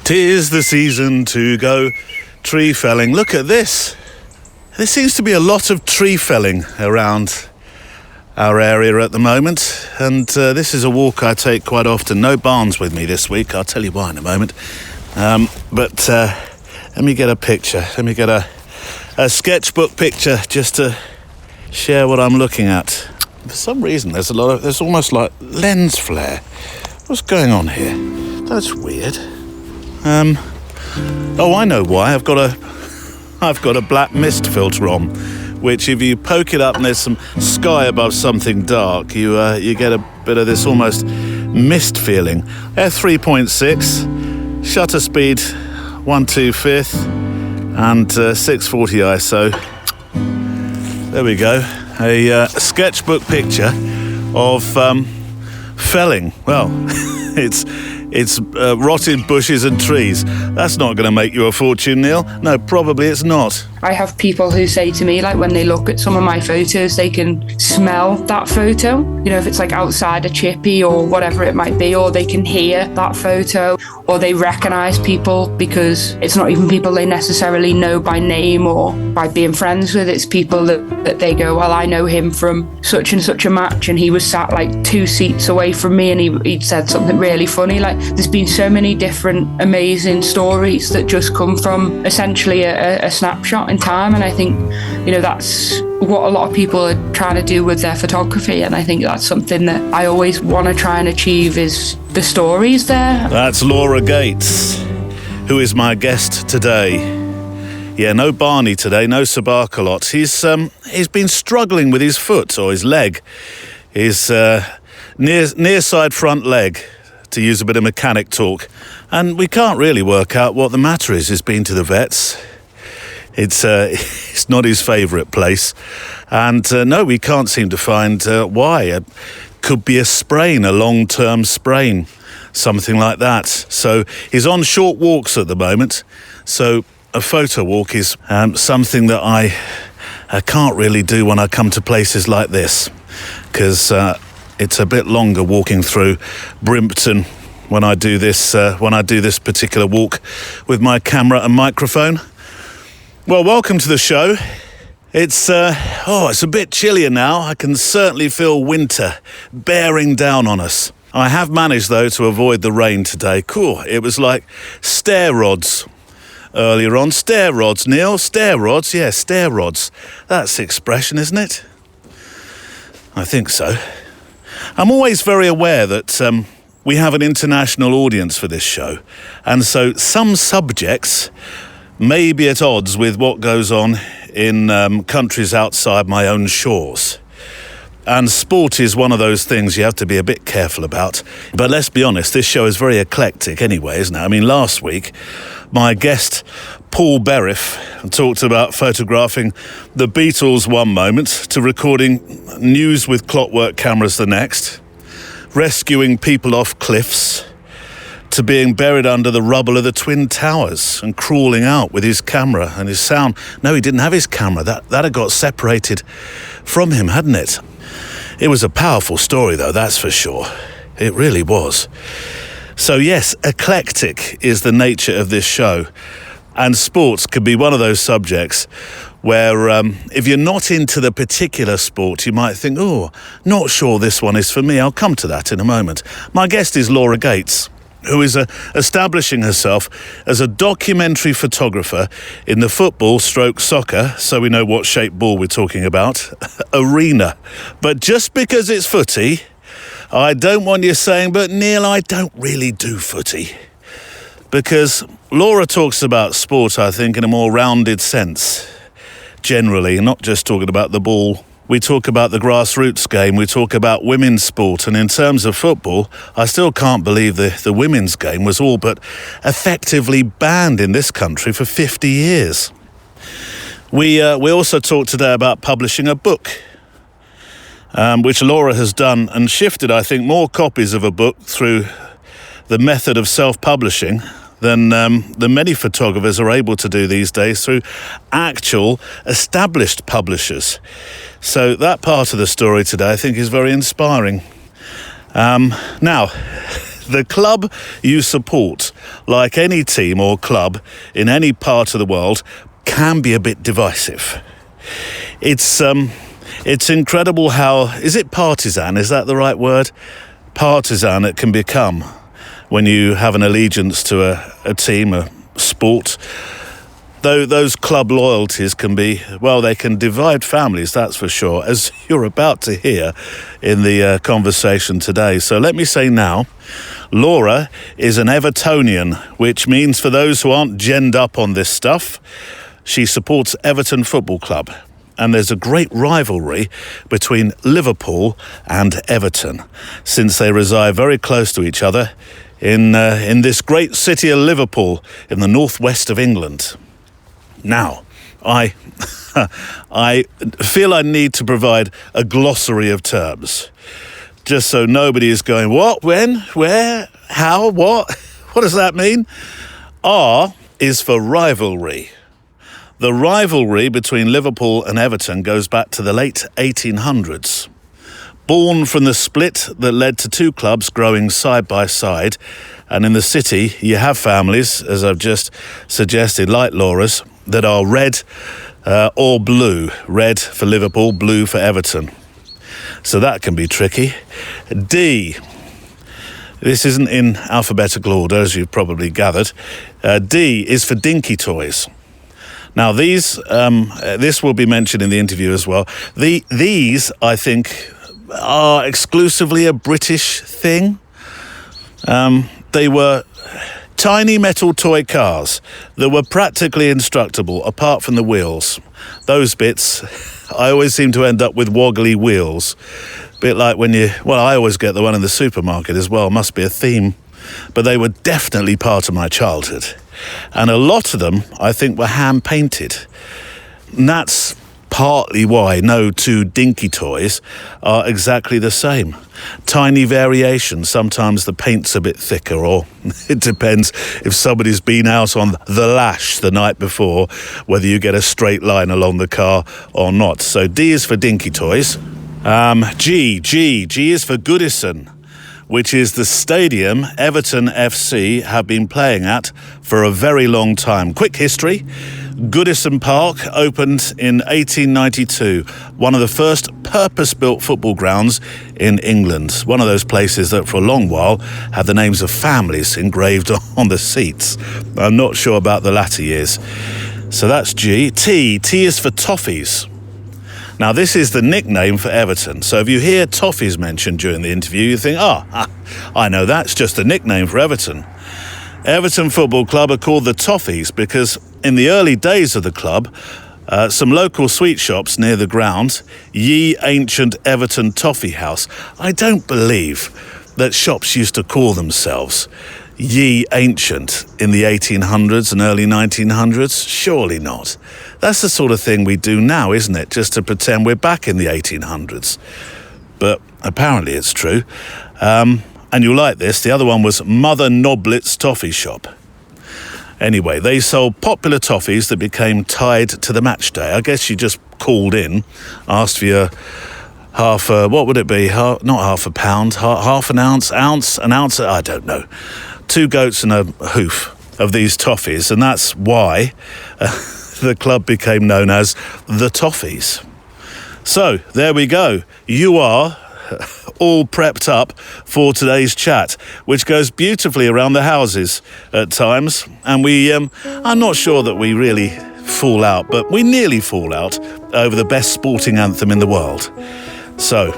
'Tis the season to go tree felling. Look at this. There seems to be a lot of tree felling around our area at the moment, and this is a walk I take quite often. No Barnes with me this week, I'll tell you why in a moment. But let me get a picture. Let me get a sketchbook picture just to share what I'm looking at. For some reason there's almost like lens flare. What's going on here? That's weird. Oh, I know why. I've got a black mist filter on, which if you poke it up and there's some sky above something dark, you get a bit of this almost mist feeling. f3.6, shutter speed 1/2/5, and 640 ISO. There we go. A sketchbook picture of felling. Well, it's rotted bushes and trees. That's not going to make you a fortune, Neil. No, probably it's not. I have people who say to me, like, when they look at some of my photos, they can smell that photo. You know, if it's like outside a chippy or whatever it might be, or they can hear that photo, or they recognize people because it's not even people they necessarily know by name or by being friends with. It's people that they go, well, I know him from such and such a match, and he was sat like 2 seats away from me, and he'd said something really funny. Like, there's been so many different amazing stories that just come from essentially a snapshot in time, and I think, you know, that's what a lot of people are trying to do with their photography, and I think that's something that I always want to try and achieve, is the stories there. That's Laura Gates, who is my guest today. Yeah, no Barney today, no Sabarkalot. He's been struggling with his foot or his leg, his near side front leg, to use a bit of mechanic talk, and we can't really work out what the matter is. He's been to the vets. It's not his favourite place, and no, we can't seem to find why. It could be a sprain, a long-term sprain, something like that. So he's on short walks at the moment. So a photo walk is something that I can't really do when I come to places like this, because it's a bit longer walking through Brimpton when I do this particular walk with my camera and microphone. Well, welcome to the show. It's a bit chillier now. I can certainly feel winter bearing down on us. I have managed, though, to avoid the rain today. Cool. It was like stair rods earlier on. Stair rods, Neil. Stair rods. Yeah, stair rods. That's the expression, isn't it? I think so. I'm always very aware that we have an international audience for this show, and so some subjects may be at odds with what goes on in countries outside my own shores. And sport is one of those things you have to be a bit careful about. But let's be honest, this show is very eclectic anyway, isn't it? I mean, last week, my guest, Paul Berriff, talked about photographing the Beatles one moment to recording news with clockwork cameras the next, rescuing people off cliffs, to being buried under the rubble of the Twin Towers and crawling out with his camera and his sound. No, he didn't have his camera. That had got separated from him, hadn't it? It was a powerful story, though, that's for sure. It really was. So yes, eclectic is the nature of this show. And sports could be one of those subjects where if you're not into the particular sport, you might think, oh, not sure this one is for me. I'll come to that in a moment. My guest is Laura Gates, who is establishing herself as a documentary photographer in the football/soccer, so we know what shaped ball we're talking about, arena. But just because it's footy, I don't want you saying, but Neil, I don't really do footy. Because Laura talks about sport, I think, in a more rounded sense, generally, not just talking about the ball. We talk about the grassroots game, we talk about women's sport, and in terms of football, I still can't believe the women's game was all but effectively banned in this country for 50 years. We also talked today about publishing a book, which Laura has done, and shifted, I think, more copies of a book through the method of self-publishing than many photographers are able to do these days through actual established publishers. So that part of the story today, I think, is very inspiring. Now, The club you support, like any team or club in any part of the world, can be a bit divisive. It's incredible how, is it partisan? Is that the right word? Partisan it can become when you have an allegiance to a team, a sport. Though those club loyalties can be, well, they can divide families, that's for sure, as you're about to hear in the conversation today. So let me say now, Laura is an Evertonian, which means for those who aren't genned up on this stuff, she supports Everton Football Club. And there's a great rivalry between Liverpool and Everton, since they reside very close to each other in this great city of Liverpool in the northwest of England. Now, I feel I need to provide a glossary of terms, just so nobody is going, what, when, where, how, what? What does that mean? R is for rivalry. The rivalry between Liverpool and Everton goes back to the late 1800s. Born from the split that led to two clubs growing side by side, and in the city you have families, as I've just suggested, like Laura's, that are red or blue. Red for Liverpool, blue for Everton. So that can be tricky. D. This isn't in alphabetical order, as you've probably gathered. D is for dinky toys. Now these, this will be mentioned in the interview as well. These, I think, are exclusively a British thing. They were tiny metal toy cars that were practically indestructible apart from the wheels. Those bits, I always seem to end up with woggly wheels. Bit like when I always get the one in the supermarket as well, must be a theme. But they were definitely part of my childhood. And a lot of them, I think, were hand-painted. And that's partly why no two dinky toys are exactly the same. Tiny variations. Sometimes the paint's a bit thicker, or it depends if somebody's been out on the lash the night before, whether you get a straight line along the car or not. So D is for dinky toys. G is for Goodison, which is the stadium Everton FC have been playing at for a very long time. Quick history. Goodison Park opened in 1892, one of the first purpose-built football grounds in England. One of those places that for a long while had the names of families engraved on the seats. I'm not sure about the latter years. So that's G. T is for toffees. Now, this is the nickname for Everton. So if you hear toffees mentioned during the interview, you think, I know that's just a nickname for Everton. Everton Football Club are called the Toffees because in the early days of the club, some local sweet shops near the ground, Ye Ancient Everton Toffee House. I don't believe that shops used to call themselves Ye Ancient in the 1800s and early 1900s. Surely not. That's the sort of thing we do now, isn't it? Just to pretend we're back in the 1800s. But apparently it's true. And you'll like this, the other one was Mother Noblet's Toffee Shop. Anyway, they sold popular toffees that became tied to the match day. I guess you just called in, asked for your what would it be? Not half a pound, half an ounce, an ounce, I don't know. 2 goats and a hoof of these toffees, and that's why the club became known as the Toffees. So, there we go. You are all prepped up for today's chat, which goes beautifully around the houses at times. And I'm not sure that we really fall out, but we nearly fall out over the best sporting anthem in the world. So,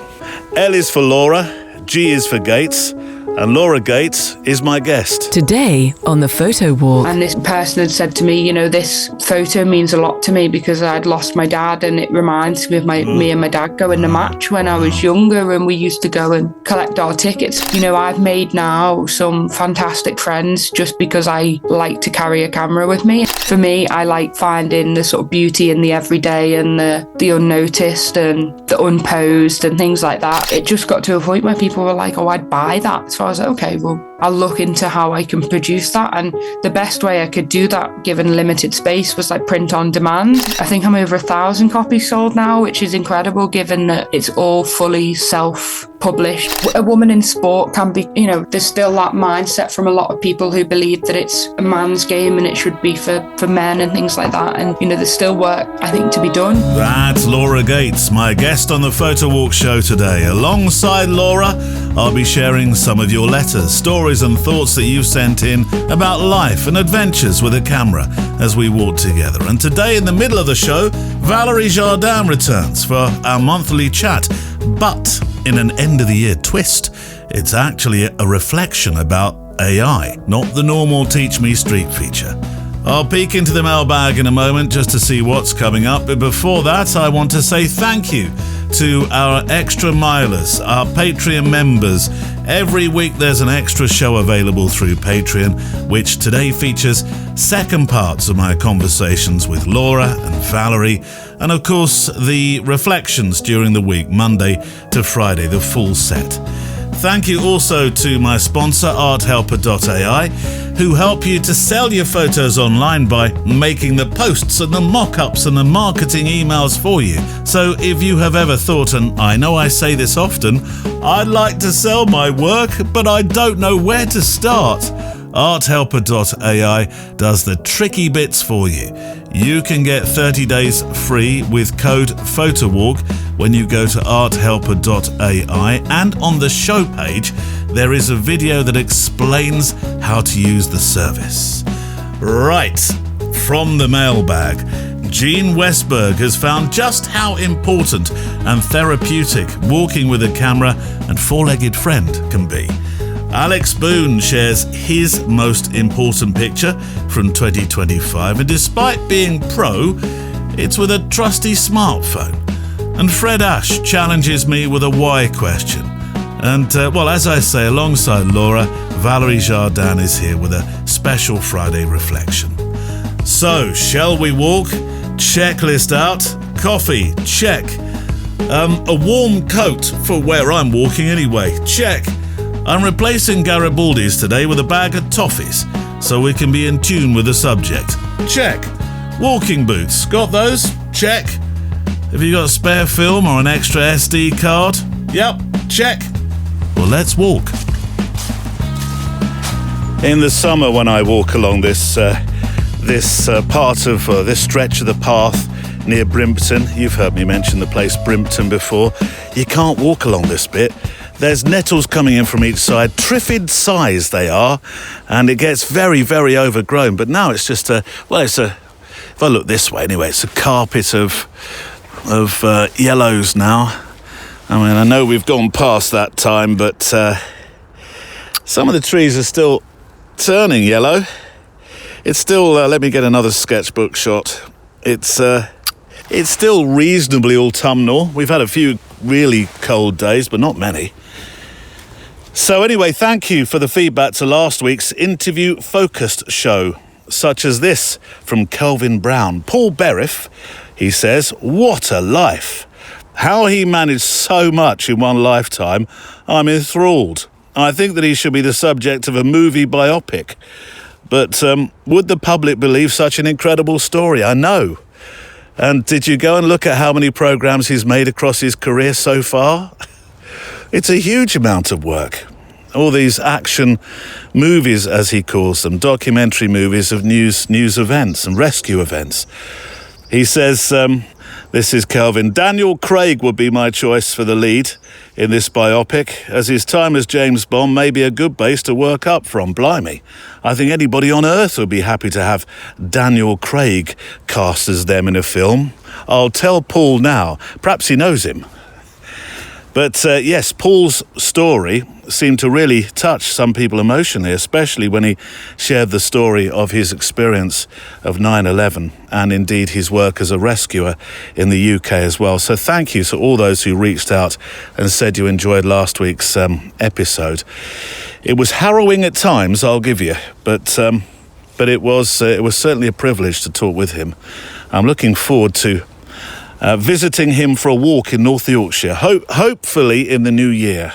L is for Laura, G is for Gates, and Laura Gates is my guest. Today on the photo walk. And this person had said to me, this photo means a lot to me because I'd lost my dad, and it reminds me of me and my dad going to match when I was younger, and we used to go and collect our tickets. I've made now some fantastic friends just because I like to carry a camera with me. For me, I like finding the sort of beauty in the everyday and the unnoticed and the unposed and things like that. It just got to a point where people were like, oh, I'd buy that. So I was like, okay, well, I'll look into how I can produce that. And the best way I could do that, given limited space, was like print on demand. I think I'm over 1,000 copies sold now, which is incredible given that it's all fully self-published. A woman in sport can be, there's still that mindset from a lot of people who believe that it's a man's game and it should be for men and things like that. And, there's still work, I think, to be done. That's Laura Gates, my guest on the Photo Walk show today. Alongside Laura, I'll be sharing some of your letters, stories and thoughts that you've sent in about life and adventures with a camera as we walk together. And today, in the middle of the show, Valérie Jardin returns for our monthly chat. But in an end-of-the-year twist, it's actually a reflection about AI, not the normal Teach Me Street feature. I'll peek into the mailbag in a moment just to see what's coming up, but before that I want to say thank you to our extra milers, our Patreon members. Every week there's an extra show available through Patreon, which today features second parts of my conversations with Laura and Valérie, and of course the reflections during the week, Monday to Friday, the full set. Thank you also to my sponsor, arthelper.ai, who help you to sell your photos online by making the posts and the mock-ups and the marketing emails for you. So if you have ever thought, and I know I say this often, I'd like to sell my work, but I don't know where to start, arthelper.ai does the tricky bits for you. You can get 30 days free with code PHOTOWALK when you go to arthelper.ai, and on the show page there is a video that explains how to use the service. Right, from the mailbag, Jean Westburg has found just how important and therapeutic walking with a camera and four-legged friend can be. Alex Boone shares his most important picture from 2025, and despite being pro, it's with a trusty smartphone. And Fred Ash challenges me with a why question. And, as I say, alongside Laura, Valérie Jardin is here with a special Friday reflection. So, shall we walk? Checklist out. Coffee? Check. A warm coat for where I'm walking anyway? Check. I'm replacing Garibaldi's today with a bag of toffees, so we can be in tune with the subject. Check. Walking boots, got those? Check. Have you got spare film or an extra SD card? Yep, check. Well, let's walk. In the summer, when I walk along this part of this stretch of the path near Brimpton, you've heard me mention the place Brimpton before, you can't walk along this bit. There's nettles coming in from each side, triffid size they are, and it gets very, very overgrown. But now it's just if I look this way anyway, it's a carpet of yellows now. I mean, I know we've gone past that time, but some of the trees are still turning yellow. It's still, let me get another sketchbook shot. It's still reasonably autumnal. We've had a few really cold days, but not many. So anyway, thank you for the feedback to last week's interview-focused show, such as this from Kelvin Brown. Paul Berriff, he says, what a life. How he managed so much in one lifetime, I'm enthralled. I think that he should be the subject of a movie biopic. But would the public believe such an incredible story? I know. And did you go and look at how many programs he's made across his career so far? It's a huge amount of work. All these action movies, as he calls them, documentary movies of news events and rescue events. He says, this is Kelvin, Daniel Craig would be my choice for the lead in this biopic, as his time as James Bond may be a good base to work up from. Blimey. I think anybody on earth would be happy to have Daniel Craig cast as them in a film. I'll tell Paul now. Perhaps he knows him. But yes, Paul's story seemed to really touch some people emotionally, especially when he shared the story of his experience of 9/11 and indeed his work as a rescuer in the UK as well. So thank you to all those who reached out and said you enjoyed last week's episode. It was harrowing at times, I'll give you, but it was certainly a privilege to talk with him. I'm looking forward to visiting him for a walk in North Yorkshire, hopefully in the new year.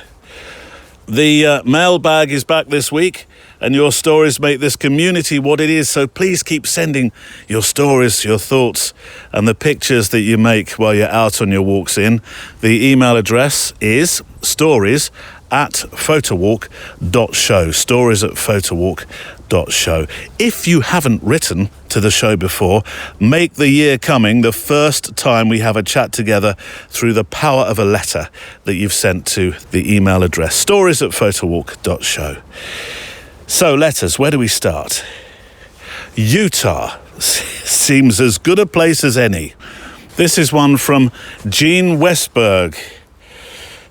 The mailbag is back this week, and your stories make this community what it is, so please keep sending your stories, your thoughts, and the pictures that you make while you're out on your walks in. The email address is stories@photowalk.show, stories@photowalk.show. If you haven't written to the show before, make the year coming the first time we have a chat together through the power of a letter that you've sent to the email address, stories@photowalk.show. So letters, where do we start? Utah seems as good a place as any. This is one from Jean Westburg.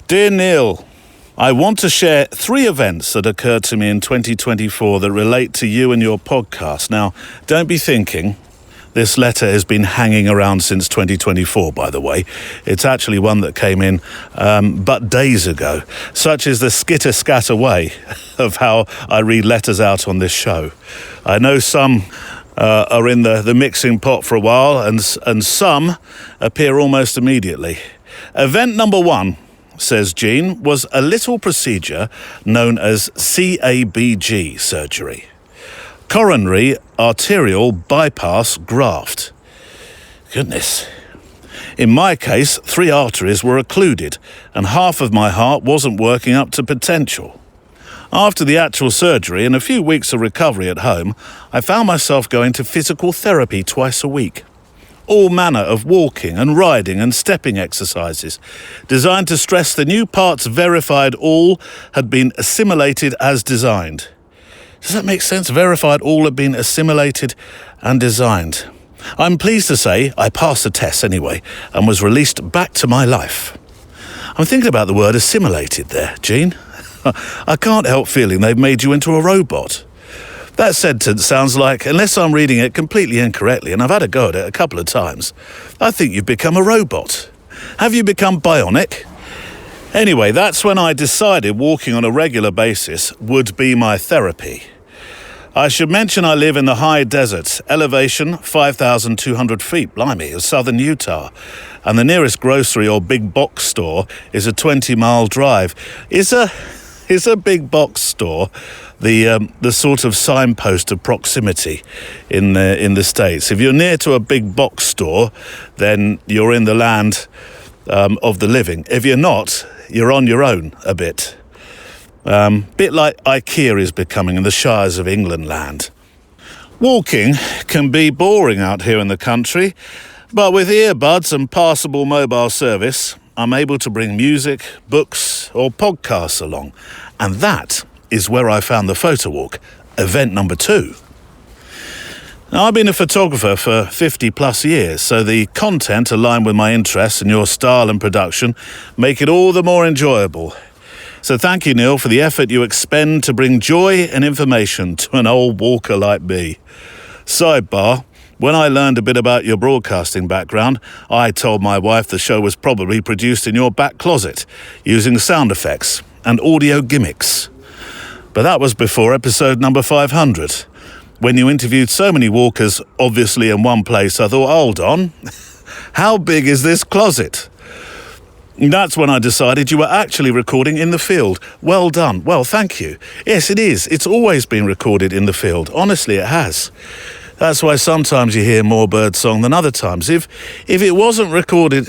Dear Neil, I want to share 3 events that occurred to me in 2024 that relate to you and your podcast. Now, don't be thinking this letter has been hanging around since 2024, by the way. It's actually one that came in but days ago. Such is the skitter-scatter way of how I read letters out on this show. I know some are in the mixing pot for a while, and some appear almost immediately. Event number 1, says Jean, was a little procedure known as CABG surgery. Coronary arterial bypass graft. Goodness. In my case, 3 arteries were occluded and half of my heart wasn't working up to potential. After the actual surgery and a few weeks of recovery at home, I found myself going to physical therapy twice a week. All manner of walking and riding and stepping exercises designed to stress the new parts verified all had been assimilated as designed. Does that make sense? Verified all had been assimilated and designed. I'm pleased to say I passed the test anyway and was released back to my life. I'm thinking about the word assimilated there, Jean. I can't help feeling they've made you into a robot. That sentence sounds like, unless I'm reading it completely incorrectly, and I've had a go at it a couple of times, I think you've become a robot. Have you become bionic? Anyway, that's when I decided walking on a regular basis would be my therapy. I should mention I live in the high desert, elevation 5,200 feet, blimey, of southern Utah, and the nearest grocery or big box store is a 20-mile drive. Is a big box store the sort of signpost of proximity in the States? If you're near to a big box store, then you're in the land of the living. If you're not, you're on your own a bit. Bit like IKEA is becoming in the Shires of England land. Walking can be boring out here in the country, but with earbuds and passable mobile service, I'm able to bring music, books, or podcasts along. And that is where I found the photo walk, event number 2. Now, I've been a photographer for 50 plus years, so the content aligned with my interests and your style and production make it all the more enjoyable. So thank you, Neil, for the effort you expend to bring joy and information to an old walker like me. Sidebar, when I learned a bit about your broadcasting background, I told my wife the show was probably produced in your back closet, using sound effects and audio gimmicks. But that was before episode number 500. When you interviewed so many walkers, obviously in one place, I thought, hold on, how big is this closet? That's when I decided you were actually recording in the field. Well done. Well, thank you. Yes, it is. It's always been recorded in the field. Honestly, it has. That's why sometimes you hear more birdsong than other times. If it wasn't recorded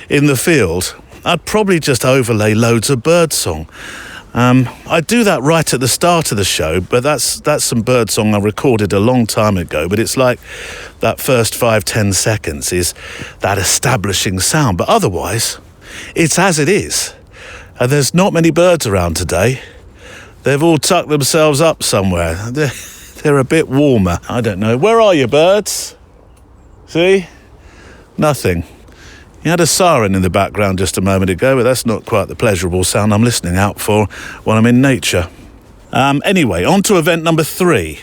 in the field, I'd probably just overlay loads of birdsong. I do that right at the start of the show, but that's some birdsong I recorded a long time ago. But it's like that first 5-10 seconds is that establishing sound. But otherwise, it's as it is. And there's not many birds around today. They've all tucked themselves up somewhere. They're a bit warmer. I don't know. Where are you, birds? See? Nothing. You had a siren in the background just a moment ago, but that's not quite the pleasurable sound I'm listening out for when I'm in nature. Anyway, on to event number 3.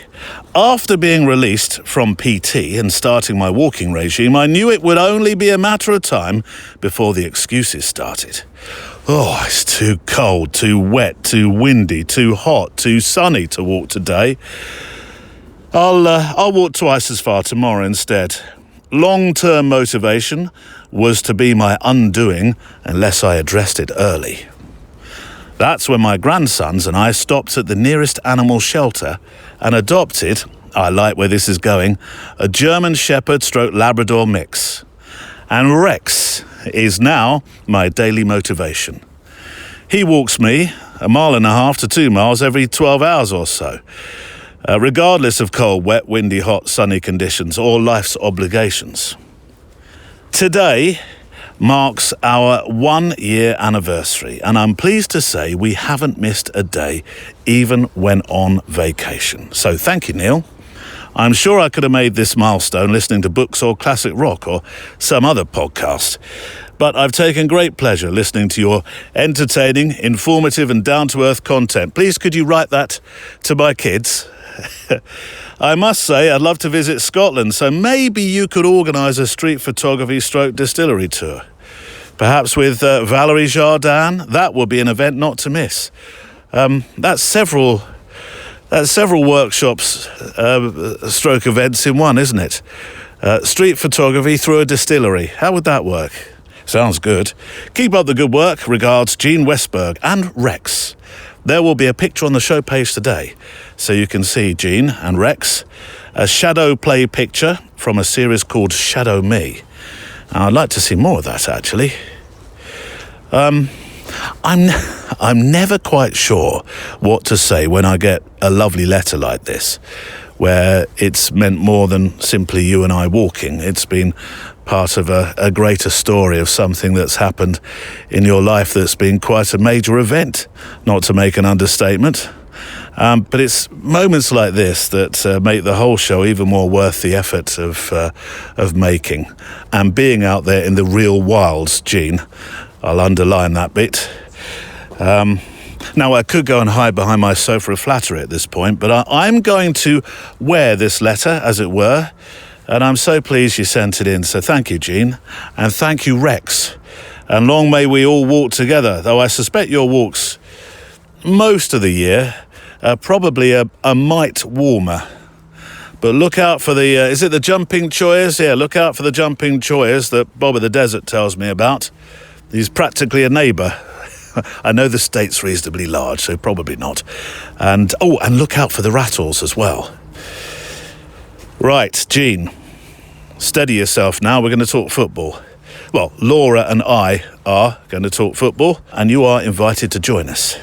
After being released from PT and starting my walking regime, I knew it would only be a matter of time before the excuses started. Oh, it's too cold, too wet, too windy, too hot, too sunny to walk today. I'll walk twice as far tomorrow instead. Long-term motivation was to be my undoing unless I addressed it early. That's when my grandsons and I stopped at the nearest animal shelter and adopted, I like where this is going, a German Shepherd / Labrador mix. And Rex is now my daily motivation. He walks me 1.5 miles to 2 miles every 12 hours or so, regardless of cold, wet, windy, hot, sunny conditions or life's obligations. Today marks our 1-year anniversary, and I'm pleased to say we haven't missed a day, even when on vacation. So thank you, Neil. I'm sure I could have made this milestone listening to books or classic rock or some other podcast, but I've taken great pleasure listening to your entertaining, informative and down-to-earth content. Please could you write that to my kids? I must say I'd love to visit Scotland, so maybe you could organise a street photography / distillery tour. Perhaps with Valérie Jardin. That would be an event not to miss. That's several workshops / events in one, isn't it? Street photography through a distillery. How would that work? Sounds good. Keep up the good work. Regards, Gene Westburg and Rex. There will be a picture on the show page today, so you can see Gene and Rex, a shadow play picture from a series called Shadow Me. I'd like to see more of that, actually. I'm never quite sure what to say when I get a lovely letter like this, where it's meant more than simply you and I walking. It's been part of a greater story of something that's happened in your life that's been quite a major event, not to make an understatement. But it's moments like this that make the whole show even more worth the effort of making. And being out there in the real wilds, Gene, I'll underline that bit. Now, I could go and hide behind my sofa of flattery at this point, but I'm going to wear this letter, as it were, and I'm so pleased you sent it in. So thank you, Gene, and thank you, Rex. And long may we all walk together, though I suspect your walks most of the year are probably a mite warmer. But look out for the, is it the jumping choirs? Yeah, look out for the jumping choirs that Bob of the Desert tells me about. He's practically a neighbour. I know the state's reasonably large, so probably not. And look out for the rattles as well. Right, Gene, steady yourself now. We're going to talk football. Well, Laura and I are going to talk football, and you are invited to join us.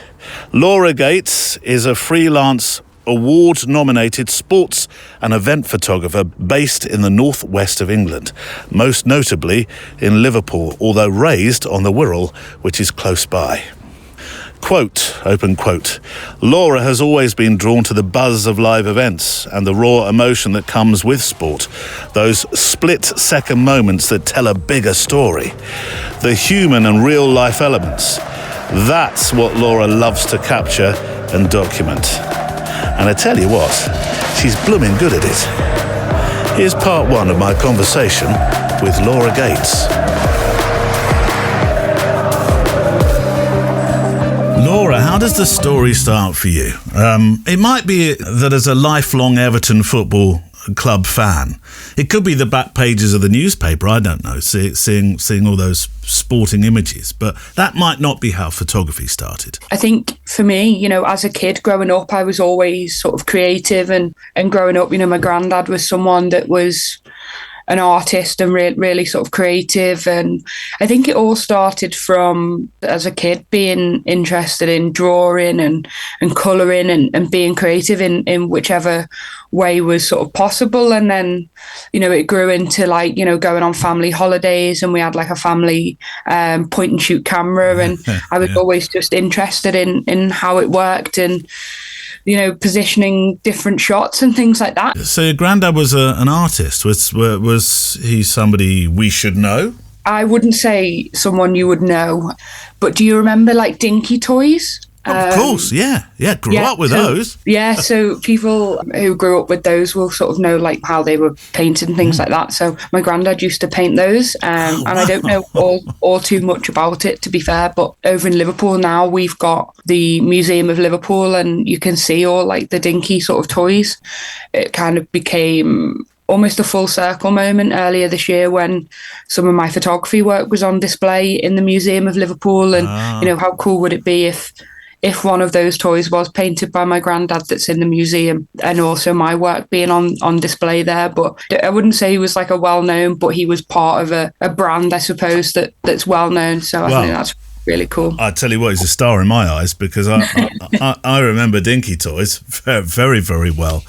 Laura Gates is a freelance award-nominated sports and event photographer based in the northwest of England, most notably in Liverpool, although raised on the Wirral, which is close by. Quote, open quote, Laura has always been drawn to the buzz of live events and the raw emotion that comes with sport, those split-second moments that tell a bigger story, the human and real-life elements. That's what Laura loves to capture and document. And I tell you what, she's blooming good at it. Here's part 1 of my conversation with Laura Gates. Laura, how does the story start for you? It might be that as a lifelong Everton Football Club fan, it could be the back pages of the newspaper, I don't know, seeing all those sporting images, but that might not be how photography started. I think for me, as a kid growing up, I was always sort of creative and growing up, my granddad was someone that was an artist and really sort of creative. And I think it all started from, as a kid, being interested in drawing and colouring and being creative in whichever way was sort of possible. And then, it grew into going on family holidays, and we had a family point and shoot camera. And I was always just interested in how it worked and, positioning different shots and things like that. So your granddad was an artist. Was he somebody we should know? I wouldn't say someone you would know, but do you remember Dinky toys? Of course, yeah. Grew up with those. Yeah, so people who grew up with those will sort of know how they were painted and things like that. So my granddad used to paint those, and I don't know all too much about it, to be fair. But over in Liverpool now, we've got the Museum of Liverpool, and you can see all the dinky sort of toys. It kind of became almost a full circle moment earlier this year when some of my photography work was on display in the Museum of Liverpool, and how cool would it be if one of those toys was painted by my granddad that's in the museum, and also my work being on display there. But I wouldn't say he was like a well-known, but he was part of a brand, I suppose, that's well-known. So I think that's really cool. I tell you what, he's a star in my eyes, because I remember Dinky Toys very, very well.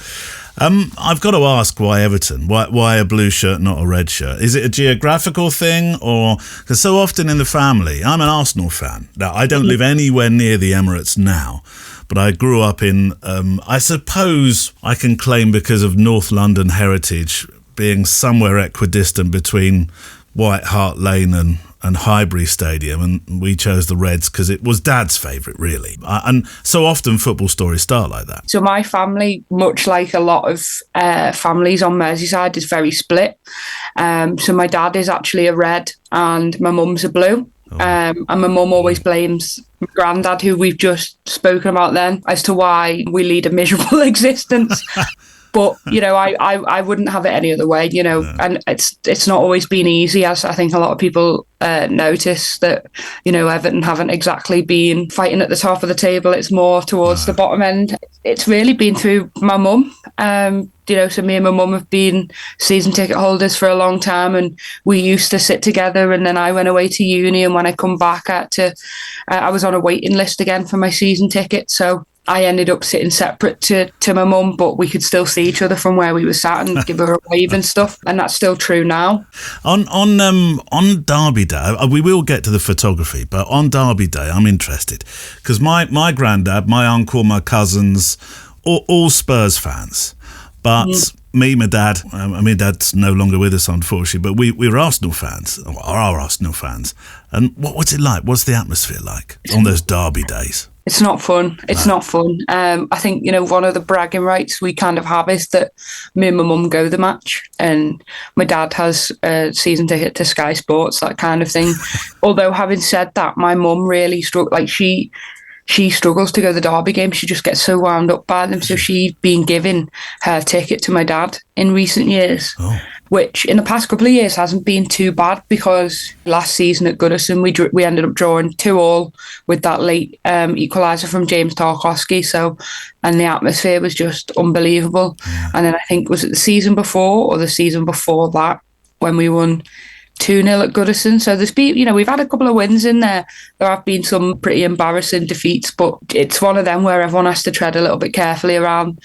I've got to ask, why Everton? Why a blue shirt, not a red shirt? Is it a geographical thing, or because so often in the family, I'm an Arsenal fan. Now, I don't live anywhere near the Emirates now, but I grew up in, I suppose I can claim, because of North London heritage, being somewhere equidistant between White Hart Lane and Highbury Stadium, and we chose the Reds because it was Dad's favourite, really. And so often football stories start like that. So my family, much like a lot of families on Merseyside, is very split. So my dad is actually a red and my mum's a blue. And my mum always blames my granddad, who we've just spoken about then, as to why we lead a miserable existence. But, I wouldn't have it any other way, and it's not always been easy, as I think a lot of people notice that, Everton haven't exactly been fighting at the top of the table. It's more towards the bottom end. It's really been through my mum. So me and my mum have been season ticket holders for a long time, and we used to sit together, and then I went away to uni, and when I come back I was on a waiting list again for my season ticket. So I ended up sitting separate to my mum, but we could still see each other from where we were sat and give her a wave and stuff. And that's still true now. On Derby Day, we will get to the photography, but on Derby Day, I'm interested because my granddad, my uncle, my cousins, all Spurs fans, but me, my dad, Dad's no longer with us, unfortunately, but we were Arsenal fans, or are Arsenal fans. And what's it like? What's the atmosphere like on those Derby days? It's not fun. It's not fun. I think, one of the bragging rights we kind of have is that me and my mum go the match, and my dad has a season ticket to Sky Sports, that kind of thing. Although, having said that, my mum really struggles. Like, she struggles to go to the Derby game. She just gets so wound up by them. So she's been giving her ticket to my dad in recent years. Which in the past couple of years hasn't been too bad, because last season at Goodison we ended up drawing 2-2 with that late equaliser from James Tarkowski. So, and the atmosphere was just unbelievable. And then I think, was it the season before or the season before that, when we won 2-0 at Goodison. So there's been, we've had a couple of wins in there. There have been some pretty embarrassing defeats, but it's one of them where everyone has to tread a little bit carefully around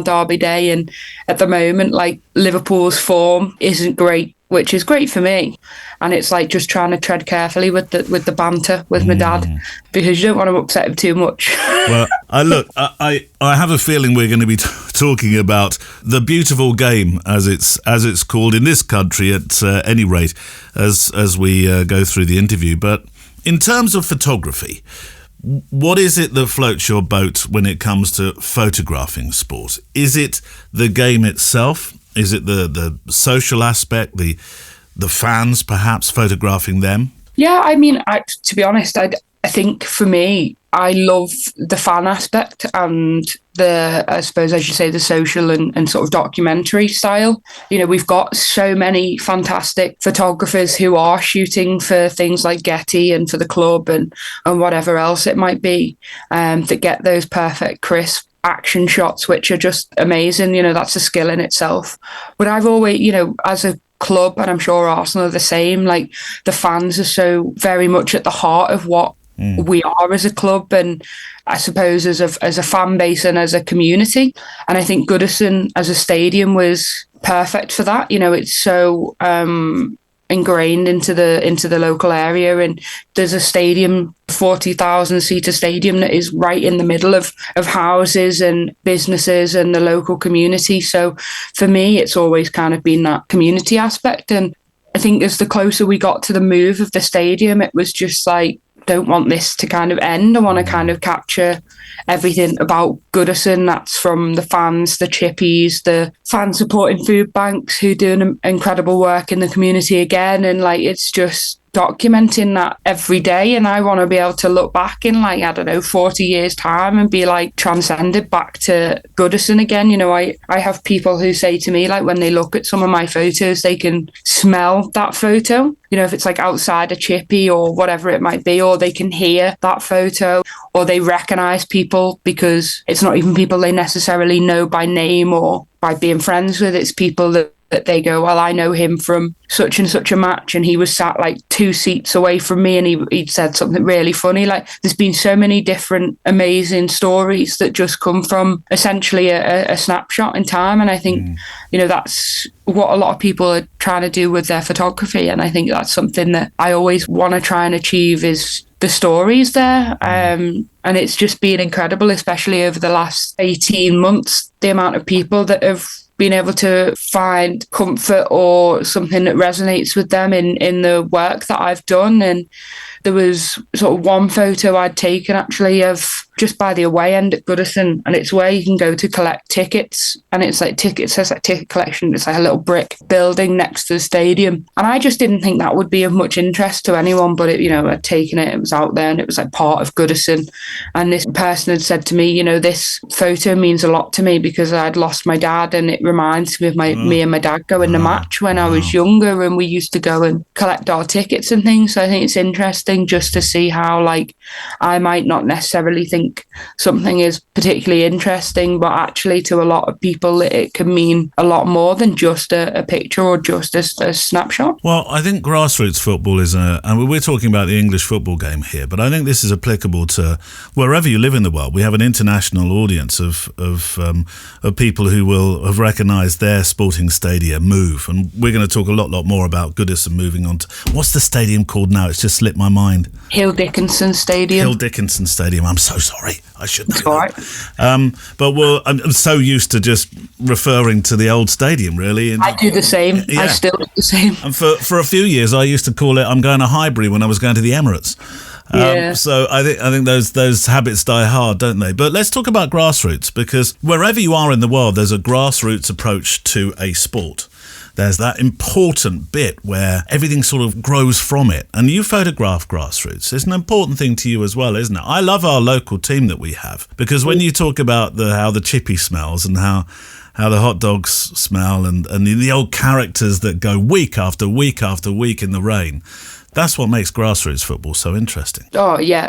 Derby Day. And at the moment, like, Liverpool's form isn't great, which is great for me. And it's like just trying to tread carefully with the banter with my dad, because you don't want to upset him too much. Well, I have a feeling we're going to be talking about the beautiful game, as it's called in this country, at any rate, as we go through the interview. But in terms of photography, what is it that floats your boat when it comes to photographing sport? Is it the game itself? Is it the social aspect, the fans perhaps photographing them? Yeah, I mean, to be honest, I think for me, I love the fan aspect and I suppose I should say the social and sort of documentary style. We've got so many fantastic photographers who are shooting for things like Getty and for the club and whatever else it might be, that get those perfect, crisp action shots, which are just amazing. That's a skill in itself. But I've always, as a club, and I'm sure Arsenal are the same, like, the fans are so very much at the heart of what we are as a club, and I suppose as a fan base and as a community. And I think Goodison as a stadium was perfect for that. It's so ingrained into the local area, and there's a stadium, 40,000 seater stadium, that is right in the middle of houses and businesses and the local community. So for me, it's always kind of been that community aspect. And I think as the closer we got to the move of the stadium, it was just like, don't want this to kind of end. I want to kind of capture everything about Goodison. That's from the fans, the chippies, the fan supporting food banks who do an incredible work in the community again. And like, it's just documenting that every day, and I want to be able to look back in 40 years time and be transcended back to Goodison again. I have people who say to me, when they look at some of my photos, they can smell that photo, if it's outside a chippy or whatever it might be, or they can hear that photo, or they recognize people because it's not even people they necessarily know by name or by being friends with. It's people that they go, well, I know him from such and such a match, and he was sat 2 seats away from me, and he'd said something really funny. There's been so many different amazing stories that just come from essentially a snapshot in time, and I think that's what a lot of people are trying to do with their photography, and I think that's something that I always want to try and achieve is the stories there. And it's just been incredible, especially over the last 18 months, the amount of people that have been able to find comfort or something that resonates with them in the work that I've done. And there was sort of one photo I'd taken actually of just by the away end at Goodison, and it's where you can go to collect tickets, and it's tickets, says ticket collection. It's a little brick building next to the stadium, and I just didn't think that would be of much interest to anyone, but I'd taken it was out there, and it was part of Goodison, and this person had said to me, this photo means a lot to me because I'd lost my dad, and it reminds me of me and my dad going to match when I was younger, and we used to go and collect our tickets and things. So I think it's interesting just to see how I might not necessarily think something is particularly interesting, but actually to a lot of people it can mean a lot more than just a picture or just a snapshot. Well, I think grassroots football is and we're talking about the English football game here, but I think this is applicable to wherever you live in the world. We have an international audience of people who will have recognised their sporting stadia move, and we're going to talk a lot more about Goodison moving on to, what's the stadium called now? It's just slipped my mind. Hill Dickinson Stadium. I'm so sorry. I should know. All right. But I'm so used to just referring to the old stadium, really. And, I do the same. Yeah. I still do the same. And for a few years, I used to call it, I'm going to Highbury when I was going to the Emirates. So I think those habits die hard, don't they? But let's talk about grassroots, because wherever you are in the world, there's a grassroots approach to a sport. There's that important bit where everything sort of grows from it. And you photograph grassroots. It's an important thing to you as well, isn't it? I love our local team that we have, because when you talk about how the chippy smells and how the hot dogs smell and the old characters that go week after week after week in the rain, that's what makes grassroots football so interesting. Oh, yeah.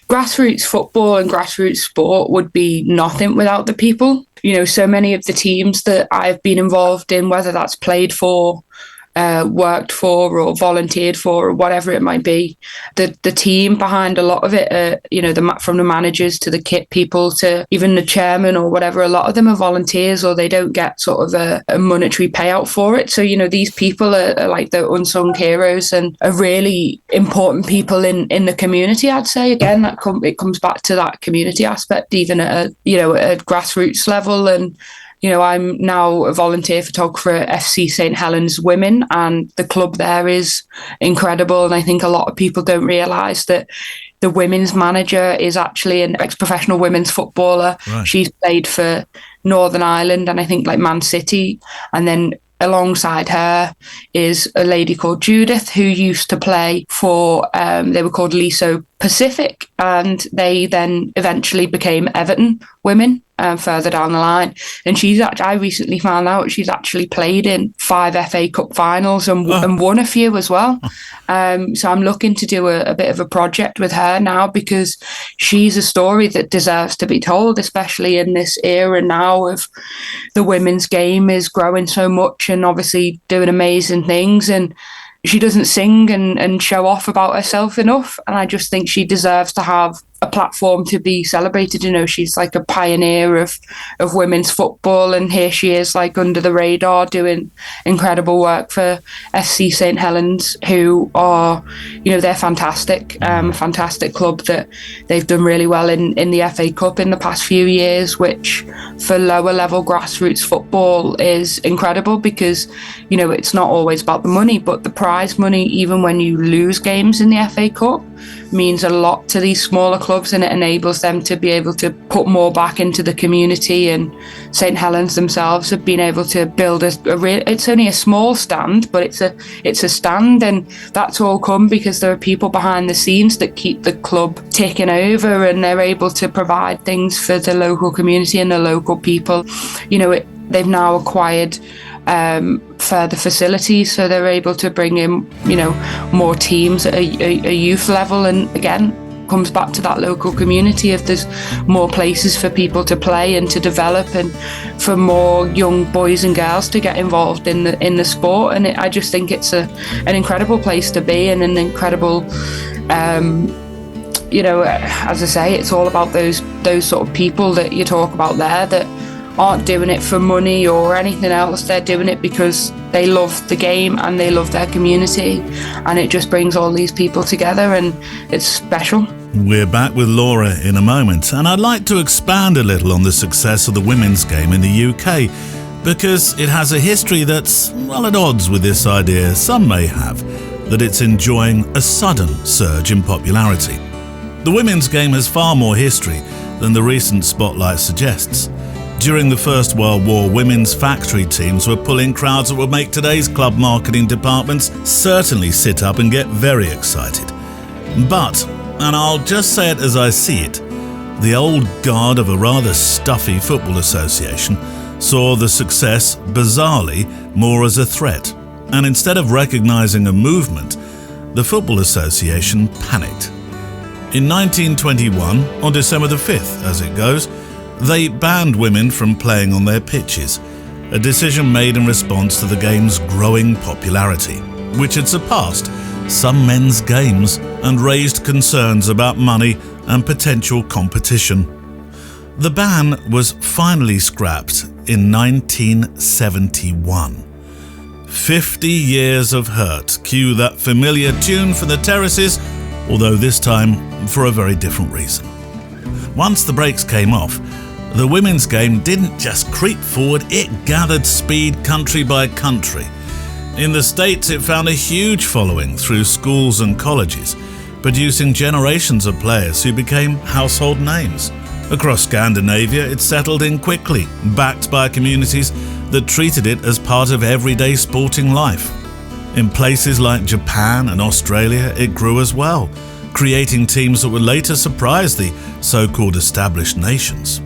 Grassroots football and grassroots sport would be nothing without the people. So many of the teams that I've been involved in, whether that's played for, worked for or volunteered for or whatever it might be, the team behind a lot of it, from the managers to the kit people to even the chairman or whatever, a lot of them are volunteers, or they don't get sort of a monetary payout for it. So, these people are like the unsung heroes and are really important people in the community, I'd say. Again, it comes back to that community aspect, even at a grassroots level. And I'm now a volunteer photographer at FC St Helens Women, and the club there is incredible. And I think a lot of people don't realise that the women's manager is actually an ex-professional women's footballer. Right. She's played for Northern Ireland and I think Man City. And then alongside her is a lady called Judith, who used to play for, they were called Liso Pacific, and they then eventually became Everton Women further down the line. And I recently found out she's actually played in 5 FA Cup finals and won a few as well. So I'm looking to do a bit of a project with her now, because she's a story that deserves to be told, especially in this era now of the women's game is growing so much and obviously doing amazing things. And she doesn't sing and show off about herself enough. And I just think she deserves to have a platform to be celebrated. She's like a pioneer of women's football, and here she is under the radar doing incredible work for FC St Helens, who are, they're fantastic, a fantastic club that they've done really well in the FA Cup in the past few years, which for lower level grassroots football is incredible, because it's not always about the money, but the prize money, even when you lose games in the FA Cup, means a lot to these smaller clubs, and it enables them to be able to put more back into the community. And St Helens themselves have been able to build it's only a small stand, but it's a stand, and that's all come because there are people behind the scenes that keep the club ticking over, and they're able to provide things for the local community and the local people. They've now acquired further facilities, so they're able to bring in, more teams at a youth level, and again, comes back to that local community. If there's more places for people to play and to develop, and for more young boys and girls to get involved in the sport, and I just think it's an incredible place to be, and an incredible, as I say, it's all about those sort of people that you talk about there that aren't doing it for money or anything else. They're doing it because they love the game and they love their community, and it just brings all these people together, and it's special. We're back with Laura in a moment, and I'd like to expand a little on the success of the women's game in the UK, because it has a history that's, at odds with this idea some may have, that it's enjoying a sudden surge in popularity. The women's game has far more history than the recent spotlight suggests. During the First World War, women's factory teams were pulling crowds that would make today's club marketing departments certainly sit up and get very excited. But, and I'll just say it as I see it, the old guard of a rather stuffy football association saw the success, bizarrely, more as a threat. And instead of recognising a movement, the Football Association panicked. In 1921, on December the 5th, as it goes, they banned women from playing on their pitches, a decision made in response to the game's growing popularity, which had surpassed some men's games and raised concerns about money and potential competition. The ban was finally scrapped in 1971. 50 years of hurt. Cue that familiar tune for the Terraces, although this time for a very different reason. Once the brakes came off, the women's game didn't just creep forward, it gathered speed country by country. In the States, it found a huge following through schools and colleges, producing generations of players who became household names. Across Scandinavia, it settled in quickly, backed by communities that treated it as part of everyday sporting life. In places like Japan and Australia, it grew as well, creating teams that would later surprise the so-called established nations.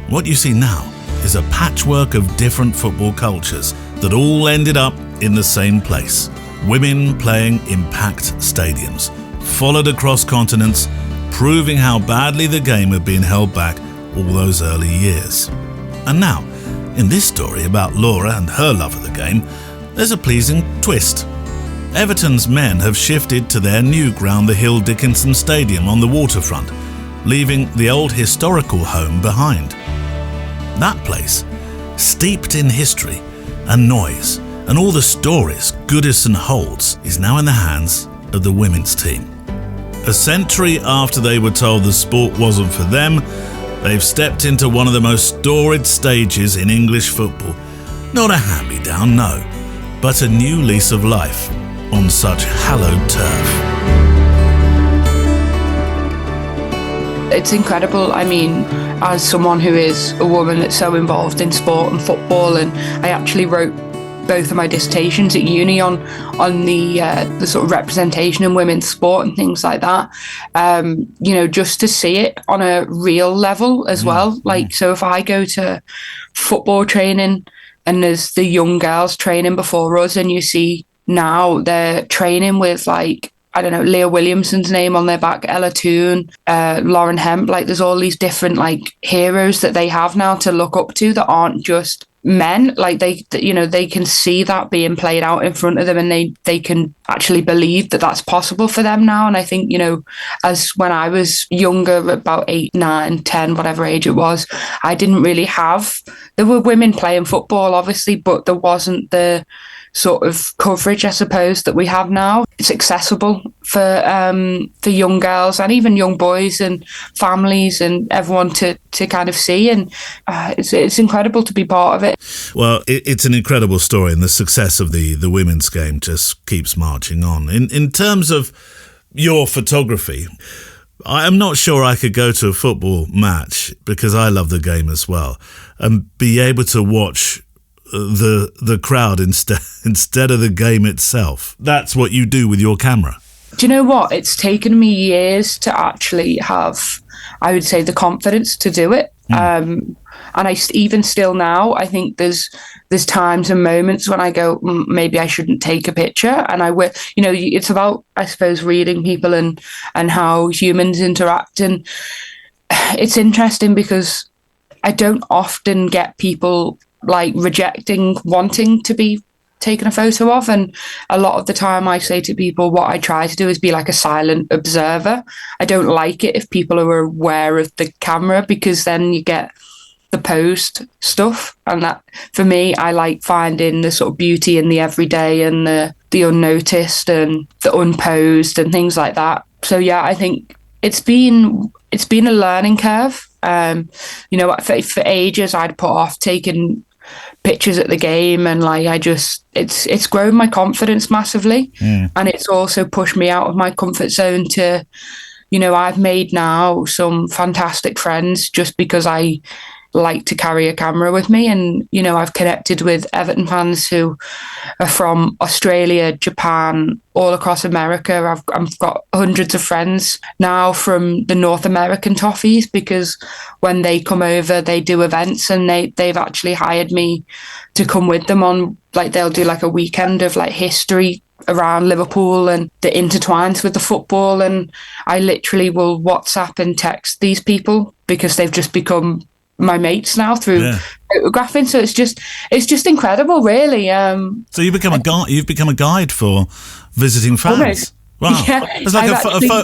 What you see now is a patchwork of different football cultures that all ended up in the same place. Women playing in packed stadiums, followed across continents, proving how badly the game had been held back all those early years. And now, in this story about Laura and her love of the game, there's a pleasing twist. Everton's men have shifted to their new ground, the Hill Dickinson Stadium on the waterfront, leaving the old historical home behind. That place, steeped in history and noise and all the stories Goodison holds, is now in the hands of the women's team. A century after they were told the sport wasn't for them, they've stepped into one of the most storied stages in English football. Not a hand-me-down, no, but a new lease of life on such hallowed turf. It's incredible. I mean, as someone who is a woman that's so involved in sport and football, and I actually wrote both of my dissertations at uni on the sort of representation in women's sport and things like that. Just to see it on a real level as well. Like, so if I go to football training and there's the young girls training before us, and you see now they're training with, like, I don't know, Leah Williamson's name on their back, Ella Toone, Lauren Hemp. Like, there's all these different, like, heroes that they have now to look up to that aren't just men. Like, they can see that being played out in front of them, and they can actually believe that that's possible for them now. And I think, as when I was younger, about 8, 9, 10, whatever age it was, I didn't really there were women playing football, obviously, but there wasn't the sort of coverage, I suppose, that we have now. It's accessible for young girls and even young boys and families and everyone to kind of see, and it's incredible to be part of it. Well, it's an incredible story, and the success of the women's game just keeps marching on. In terms of your photography, I am not sure I could go to a football match, because I love the game as well, and be able to watch the crowd instead of the game itself. That's what you do with your camera. Do you know what? It's taken me years to actually have, I would say, the confidence to do it. And even still now, I think there's times and moments when I go, maybe I shouldn't take a picture. And I will, it's about, I suppose, reading people and how humans interact. And it's interesting because I don't often get people like rejecting wanting to be taken a photo of, and a lot of the time I say to people, what I try to do is be like a silent observer. I don't like it if people are aware of the camera, because then you get the posed stuff, and that, for me, I like finding the sort of beauty in the everyday and the unnoticed and the unposed and things like that. So yeah, I think it's been a learning curve. For ages I'd put off taking pictures at the game, and it's grown my confidence massively. And it's also pushed me out of my comfort zone to, I've made now some fantastic friends just because I like to carry a camera with me. And, I've connected with Everton fans who are from Australia, Japan, all across America. I've got hundreds of friends now from the North American Toffees, because when they come over, they do events, and they've actually hired me to come with them on, they'll do a weekend of history around Liverpool and that intertwines with the football. And I literally will WhatsApp and text these people because they've just become my mates now through photographing. So it's just incredible, really. So you've become a guide for visiting fans. Almost. Wow, yeah, it's like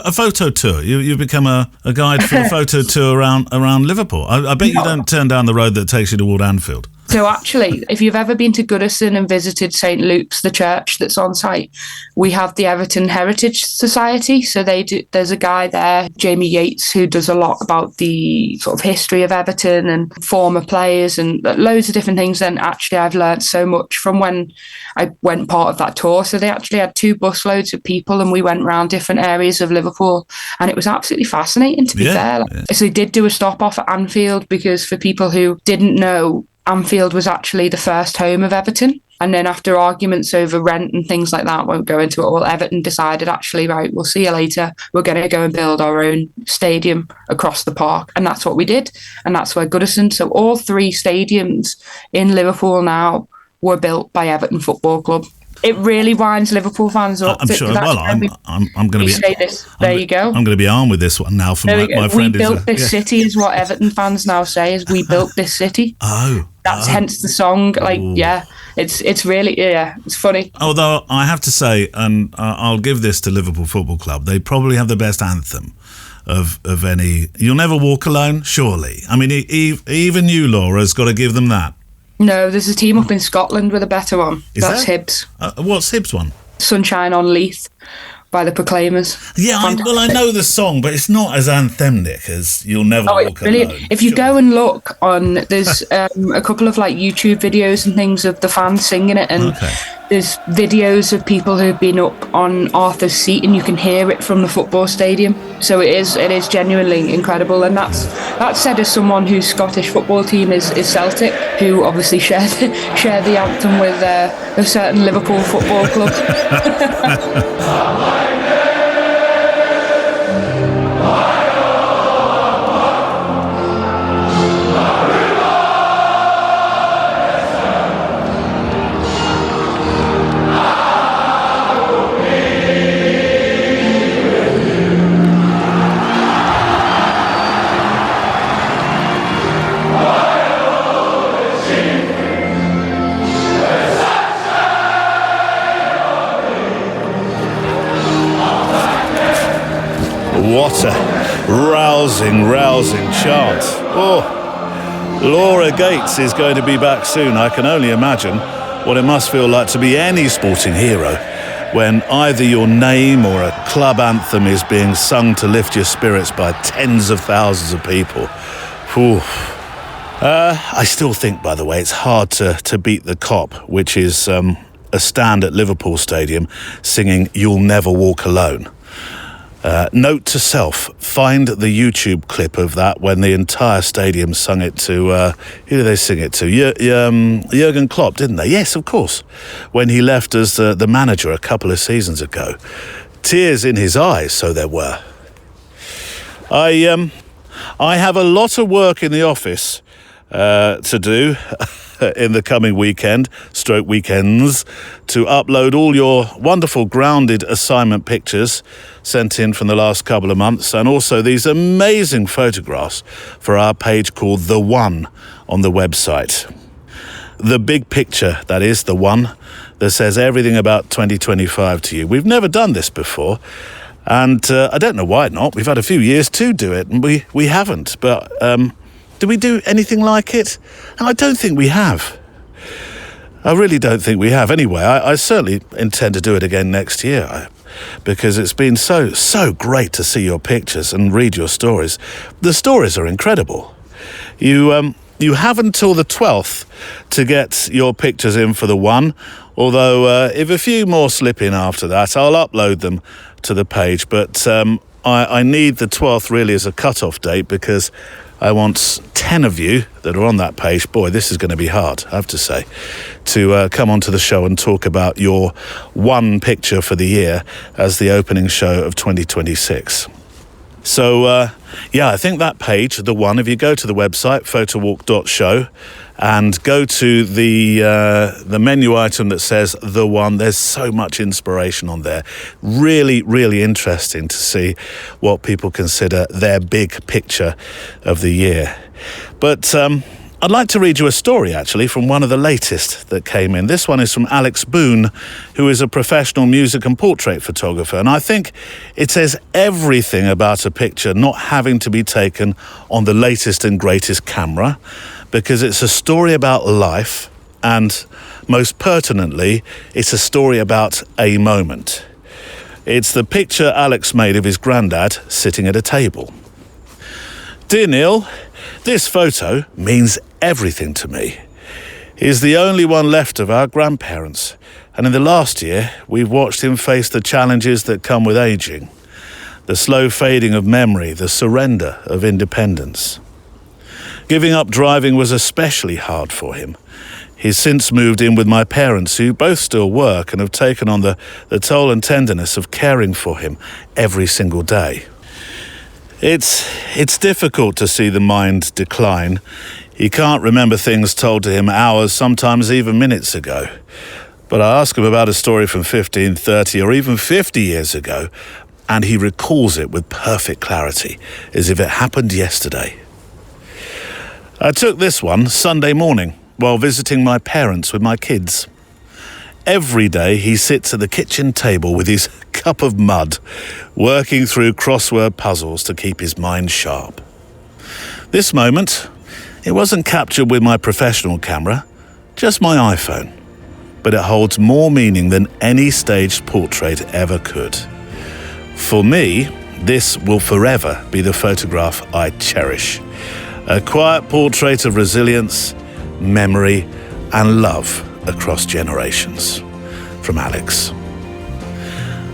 a photo tour. You've become a guide for a photo tour around Liverpool. I bet you don't turn down the road that takes you toward Anfield. So actually, if you've ever been to Goodison and visited St Luke's, the church that's on site, we have the Everton Heritage Society. So there's a guy there, Jamie Yates, who does a lot about the sort of history of Everton and former players and loads of different things. And actually, I've learned so much from when I went part of that tour. So they actually had 2 busloads of people, and we went around different areas of Liverpool, and it was absolutely fascinating, to be fair. So they did do a stop off at Anfield, because for people who didn't know, Anfield was actually the first home of Everton. And then after arguments over rent and things like that, won't go into it all, Everton decided, actually, right, we'll see you later. We're going to go and build our own stadium across the park. And that's what we did. And that's where Goodison. So all 3 stadiums in Liverpool now were built by Everton Football Club. It really winds Liverpool fans up. I'm sure. Well, I'm going to be. Say this. There you go. I'm going to be armed with this one now. For my friend, we built this city, is what Everton fans now say. Is we built this city. That's hence the song. It's really it's funny. Although I have to say, and I'll give this to Liverpool Football Club, they probably have the best anthem of any. You'll Never Walk Alone, surely. I mean, even you, Laura's got to give them that. No, there's a team up in Scotland with a better one. That's Hibs. What's Hibs one? Sunshine on Leith by the Proclaimers. Yeah, I know the song, but it's not as anthemic as You'll Never Walk Alone. If you go and look there's a couple of YouTube videos and things of the fans singing it, and there's videos of people who've been up on Arthur's Seat, and you can hear it from the football stadium. So it is genuinely incredible, and that's said as someone whose Scottish football team is Celtic, who obviously share the anthem with a certain Liverpool Football Club. What a rousing chant. Oh, Laura Gates is going to be back soon. I can only imagine what it must feel like to be any sporting hero when either your name or a club anthem is being sung to lift your spirits by tens of thousands of people. I still think, by the way, it's hard to beat the Cop, which is a stand at Liverpool Stadium singing You'll Never Walk Alone. Note to self, find the YouTube clip of that when the entire stadium sung it to, who did they sing it to? Jurgen Klopp, didn't they? Yes, of course. When he left as the manager a couple of seasons ago. Tears in his eyes, so there were. I have a lot of work in the office to do in the coming weekends, to upload all your wonderful grounded assignment pictures sent in from the last couple of months, and also these amazing photographs for our page called The One on the website. The big picture, that is, the one that says everything about 2025 to you. We've never done this before, and I don't know why not. We've had a few years to do it, and we haven't, but do we do anything like it? And I don't think we have. I really don't think we have. Anyway, I certainly intend to do it again next year, because it's been so great to see your pictures and read your stories. The stories are incredible. You have until the 12th to get your pictures in for the one, although if a few more slip in after that, I'll upload them to the page. But I need the 12th really as a cut-off date, because I want 10 of you that are on that page, boy, this is going to be hard, I have to say, to come onto the show and talk about your one picture for the year as the opening show of 2026. So, I think that page, the one, if you go to the website, photowalk.show, and go to the menu item that says The One, there's so much inspiration on there. Really, really interesting to see what people consider their big picture of the year. But I'd like to read you a story, actually, from one of the latest that came in. This one is from Alex Boone, who is a professional music and portrait photographer. And I think it says everything about a picture not having to be taken on the latest and greatest camera, because it's a story about life, and most pertinently, it's a story about a moment. It's the picture Alex made of his granddad sitting at a table. Dear Neil, this photo means everything to me. He's the only one left of our grandparents, and in the last year, we've watched him face the challenges that come with aging, the slow fading of memory, the surrender of independence. Giving up driving was especially hard for him. He's since moved in with my parents, who both still work and have taken on the toll and tenderness of caring for him every single day. It's difficult to see the mind decline. He can't remember things told to him hours, sometimes even minutes ago. But I ask him about a story from 15, 30, or even 50 years ago, and he recalls it with perfect clarity, as if it happened yesterday. I took this one Sunday morning while visiting my parents with my kids. Every day he sits at the kitchen table with his cup of mud, working through crossword puzzles to keep his mind sharp. This moment, it wasn't captured with my professional camera, just my iPhone, but it holds more meaning than any staged portrait ever could. For me, this will forever be the photograph I cherish. A quiet portrait of resilience, memory, and love across generations. From Alex.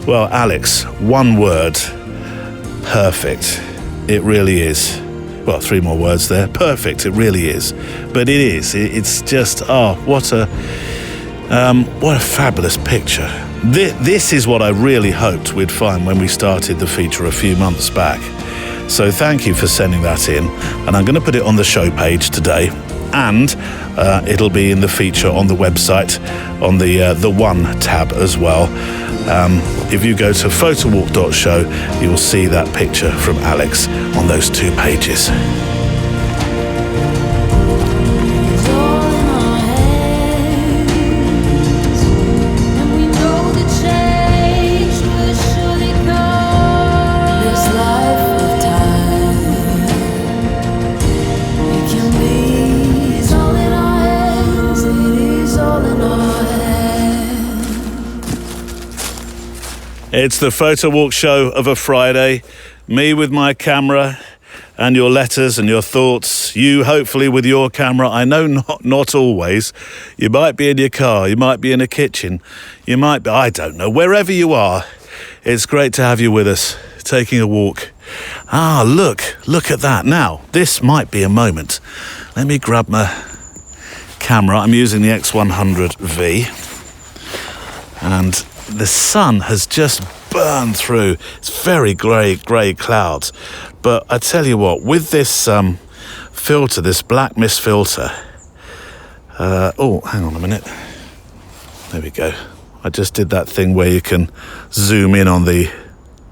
Well, Alex, one word. Perfect. It really is. Well, 3 more words there. Perfect, it really is. But it is. It's just, what a fabulous picture. This is what I really hoped we'd find when we started the feature a few months back. So thank you for sending that in, and I'm going to put it on the show page today, and it'll be in the feature on the website on the One tab as well. If you go to photowalk.show, you'll see that picture from Alex on those 2 pages. It's the Photo Walk show of a Friday. Me with my camera and your letters and your thoughts. You hopefully with your camera. I know not always. You might be in your car. You might be in a kitchen. You might be, I don't know, wherever you are. It's great to have you with us taking a walk. Ah, look at that. Now, this might be a moment. Let me grab my camera. I'm using the X100V. And the sun has just burned through. It's very grey clouds. But I tell you what, with this filter, this black mist filter, oh, hang on a minute. There we go. I just did that thing where you can zoom in on the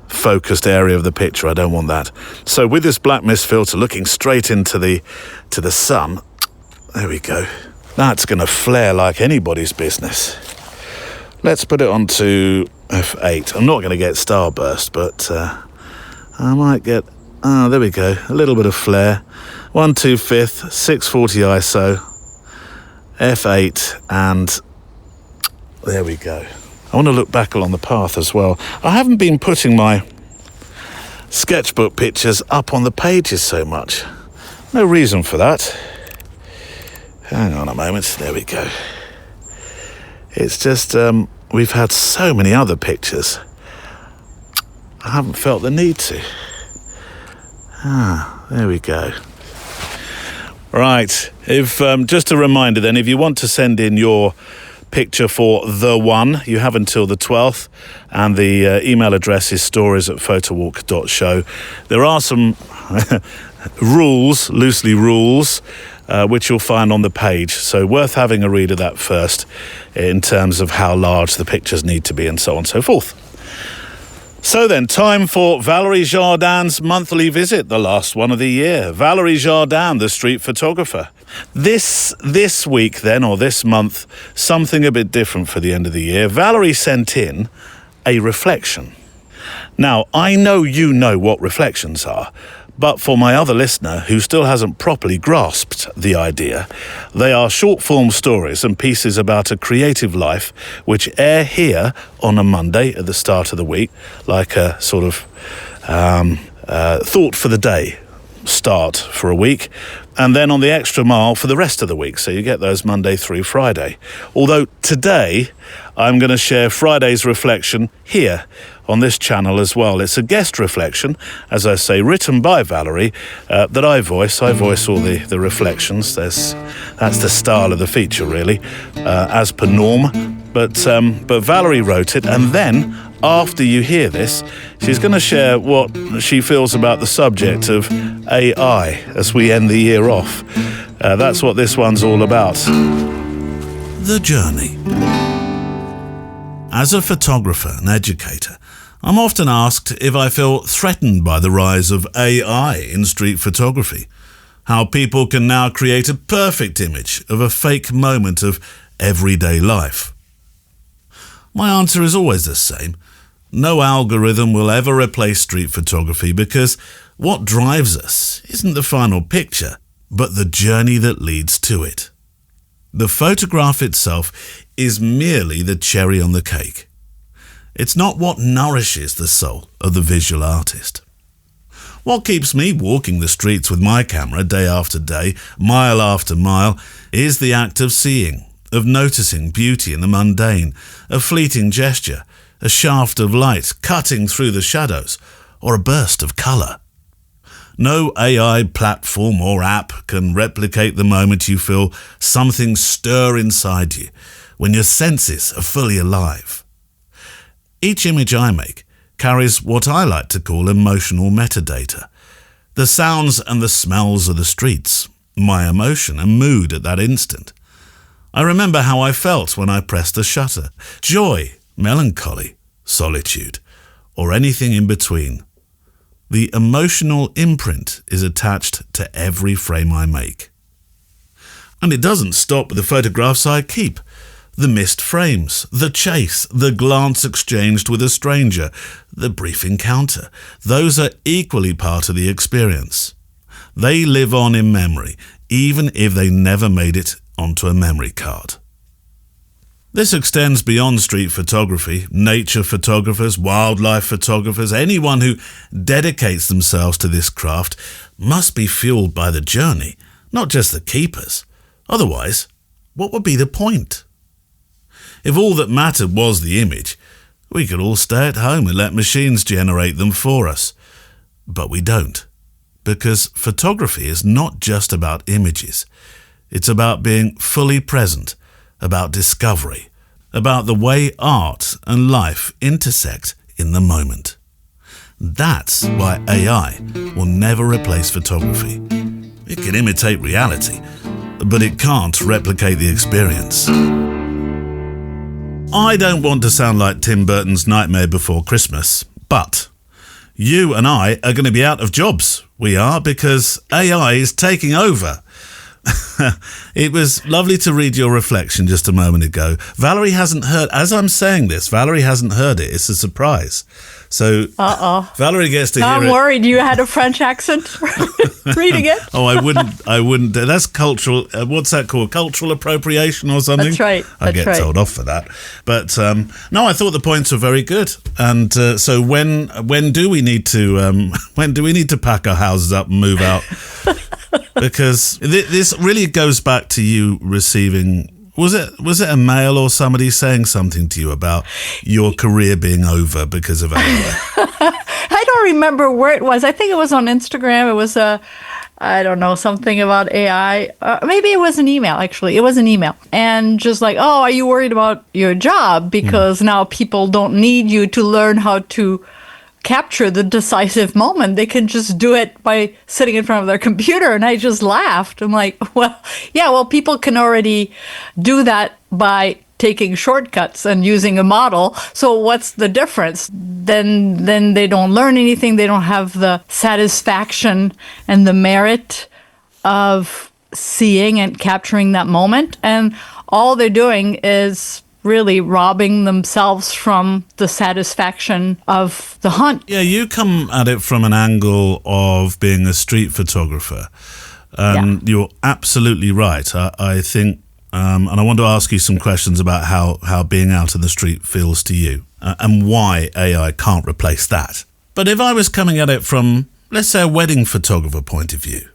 focused area of the picture. I don't want that. So with this black mist filter looking straight into the sun, there we go. That's going to flare like anybody's business. Let's put it onto f8. I'm not going to get starburst, but I might get, there we go, a little bit of flare. 1/2/5, 640 ISO, f8, and there we go. I want to look back along the path as well. I haven't been putting my sketchbook pictures up on the pages so much. No reason for that. Hang on a moment, there we go. It's just, we've had so many other pictures. I haven't felt the need to. There we go. Right, if just a reminder then, if you want to send in your picture for the one, you have until the 12th, and the email address is stories@photowalk.show. There are some rules, loosely rules, which you'll find on the page, so worth having a read of that first in terms of how large the pictures need to be and so on and so forth. So then, time for Valérie Jardin's monthly visit, the last one of the year. Valérie Jardin, the street photographer. This week then, or this month, something a bit different for the end of the year. Valérie sent in a reflection. Now, I know you know what reflections are, but for my other listener who still hasn't properly grasped the idea, they are short-form stories and pieces about a creative life which air here on a Monday at the start of the week, like a sort of thought for the day start for a week, and then on the extra mile for the rest of the week. So you get those Monday through Friday. Although today I'm going to share Friday's reflection here on this channel as well. It's a guest reflection, as I say, written by Valérie, that I voice. I voice all the reflections. That's the style of the feature, really, as per norm. But Valérie wrote it, and then after you hear this, she's going to share what she feels about the subject of AI as we end the year off. That's what this one's all about. The journey. As a photographer and educator, I'm often asked if I feel threatened by the rise of AI in street photography, how people can now create a perfect image of a fake moment of everyday life. My answer is always the same. No algorithm will ever replace street photography because what drives us isn't the final picture, but the journey that leads to it. The photograph itself is merely the cherry on the cake. It's not what nourishes the soul of the visual artist. What keeps me walking the streets with my camera day after day, mile after mile, is the act of seeing, of noticing beauty in the mundane, a fleeting gesture, a shaft of light cutting through the shadows, or a burst of colour. No AI platform or app can replicate the moment you feel something stir inside you, when your senses are fully alive. Each image I make carries what I like to call emotional metadata. The sounds and the smells of the streets, my emotion and mood at that instant. I remember how I felt when I pressed the shutter. Joy, melancholy, solitude, or anything in between. The emotional imprint is attached to every frame I make. And it doesn't stop with the photographs I keep. The missed frames, the chase, the glance exchanged with a stranger, the brief encounter. Those are equally part of the experience. They live on in memory, even if they never made it onto a memory card. This extends beyond street photography. Nature photographers, wildlife photographers, anyone who dedicates themselves to this craft must be fueled by the journey, not just the keepers. Otherwise, what would be the point? If all that mattered was the image, We could all stay at home and let machines generate them for us. But we don't. Because photography is not just about images. It's about being fully present, about discovery, about the way art and life intersect in the moment. That's why AI will never replace photography. It can imitate reality, but it can't replicate the experience. I don't want to sound like Tim Burton's Nightmare Before Christmas, but you and I are going to be out of jobs. We are, because AI is taking over. It was lovely to read your reflection just a moment ago. Valerie hasn't heard, as I'm saying this, Valerie hasn't heard it. It's a surprise. So Valerie gets to hear it. I'm worried you had a French accent reading it. Oh, I wouldn't. That's cultural, what's that called? Cultural appropriation or something? That's right. I get told off for that. But no, I thought the points were very good. And so when do we need to pack our houses up and move out? Because this really goes back to you receiving, was it a mail or somebody saying something to you about your career being over because of AI? I don't remember where it was. I think it was on Instagram. It was I don't know, something about AI. Maybe it was an email, actually. It was an email. And just like, oh, are you worried about your job? Because now people don't need you to learn how to capture the decisive moment. They can just do it by sitting in front of their computer. And I just laughed. I'm like, well, people can already do that by taking shortcuts and using a model. So what's the difference? Then they don't learn anything. They don't have the satisfaction and the merit of seeing and capturing that moment. And all they're doing is really robbing themselves from the satisfaction of the hunt. Yeah, you come at it from an angle of being a street photographer. And you're absolutely right. I think, and I want to ask you some questions about how being out in the street feels to you and why AI can't replace that. But if I was coming at it from, let's say, a wedding photographer point of view,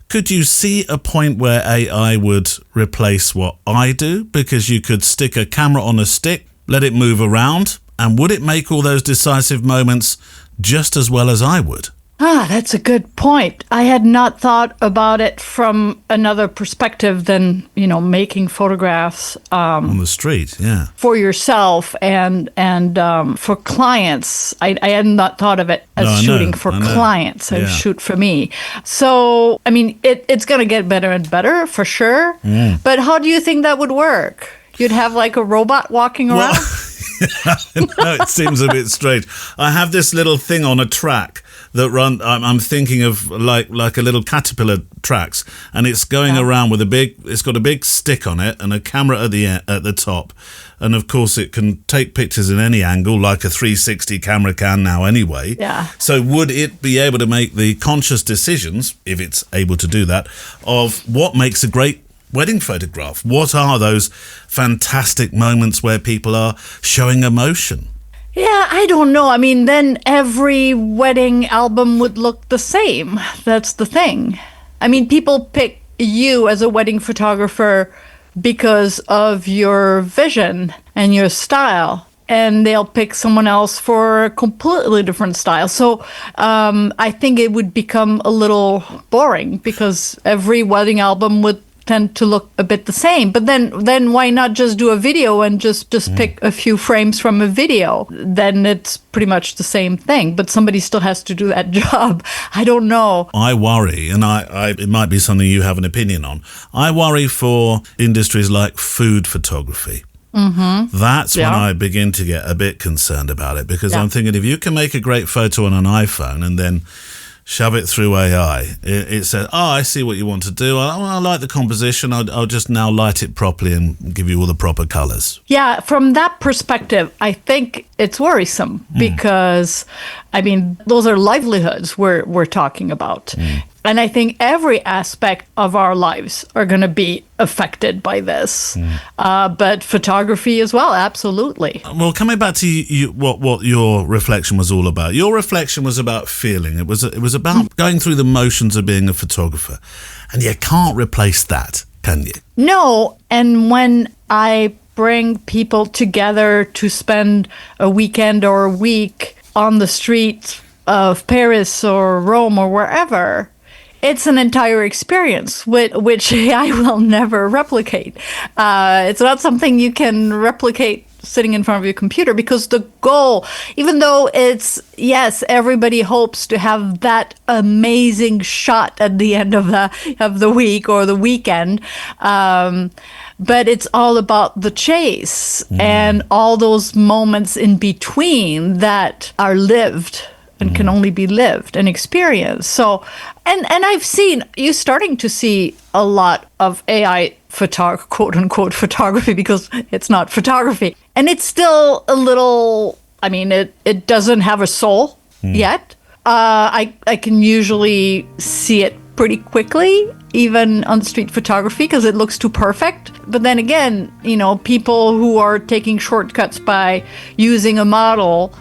could you see a point where AI would replace what I do? Because you could stick a camera on a stick, let it move around, and would it make all those decisive moments just as well as I would? That's a good point. I had not thought about it from another perspective than, making photographs on the street, for yourself and for clients. I had not thought of it as shooting for clients. I shoot for me. So, it's going to get better and better for sure. But how do you think that would work? You'd have like a robot walking around? No, it seems a bit strange. I have this little thing on a track that I'm thinking of like a little caterpillar tracks, and it's going around with it's got a big stick on it and a camera at the top, and of course it can take pictures in any angle like a 360 camera can now anyway. So would it be able to make the conscious decisions, if it's able to do that, of what makes a great wedding photograph? What are those fantastic moments where people are showing emotion? Yeah, I don't know. Then every wedding album would look the same. That's the thing. People pick you as a wedding photographer because of your vision and your style, and they'll pick someone else for a completely different style. So I think it would become a little boring because every wedding album would tend to look a bit the same. But then why not just do a video and just pick a few frames from a video? Then it's pretty much the same thing, but somebody still has to do that job. I don't know. I worry, and it might be something you have an opinion on. I worry for industries like food photography. That's when I begin to get a bit concerned about it, because I'm thinking if you can make a great photo on an iPhone and then shove it through AI, it says, I see what you want to do. I like the composition. I'll just now light it properly and give you all the proper colors. Yeah, from that perspective, I think it's worrisome because, those are livelihoods we're talking about. And I think every aspect of our lives are going to be affected by this. But photography as well, absolutely. Well, coming back to you, what your reflection was all about. Your reflection was about feeling. It was about going through the motions of being a photographer. And you can't replace that, can you? No. And when I bring people together to spend a weekend or a week on the streets of Paris or Rome or wherever, it's an entire experience which AI will never replicate. It's not something you can replicate sitting in front of your computer, because the goal, even though it's, yes, everybody hopes to have that amazing shot at the end of the week or the weekend, but it's all about the chase and all those moments in between that are lived and can only be lived and experienced. So, and I've seen, you're starting to see a lot of AI quote unquote photography, because it's not photography. And it's still a little, I mean, it doesn't have a soul yet. I can usually see it pretty quickly, even on street photography, because it looks too perfect. But then again, people who are taking shortcuts by using a model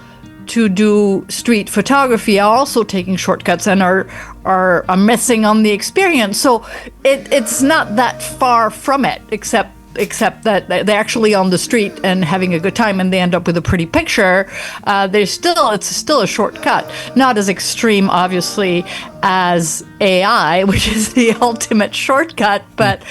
to do street photography are also taking shortcuts and are missing on the experience. So it's not that far from it, except that they're actually on the street and having a good time and they end up with a pretty picture. It's still a shortcut, not as extreme, obviously, as AI, which is the ultimate shortcut. But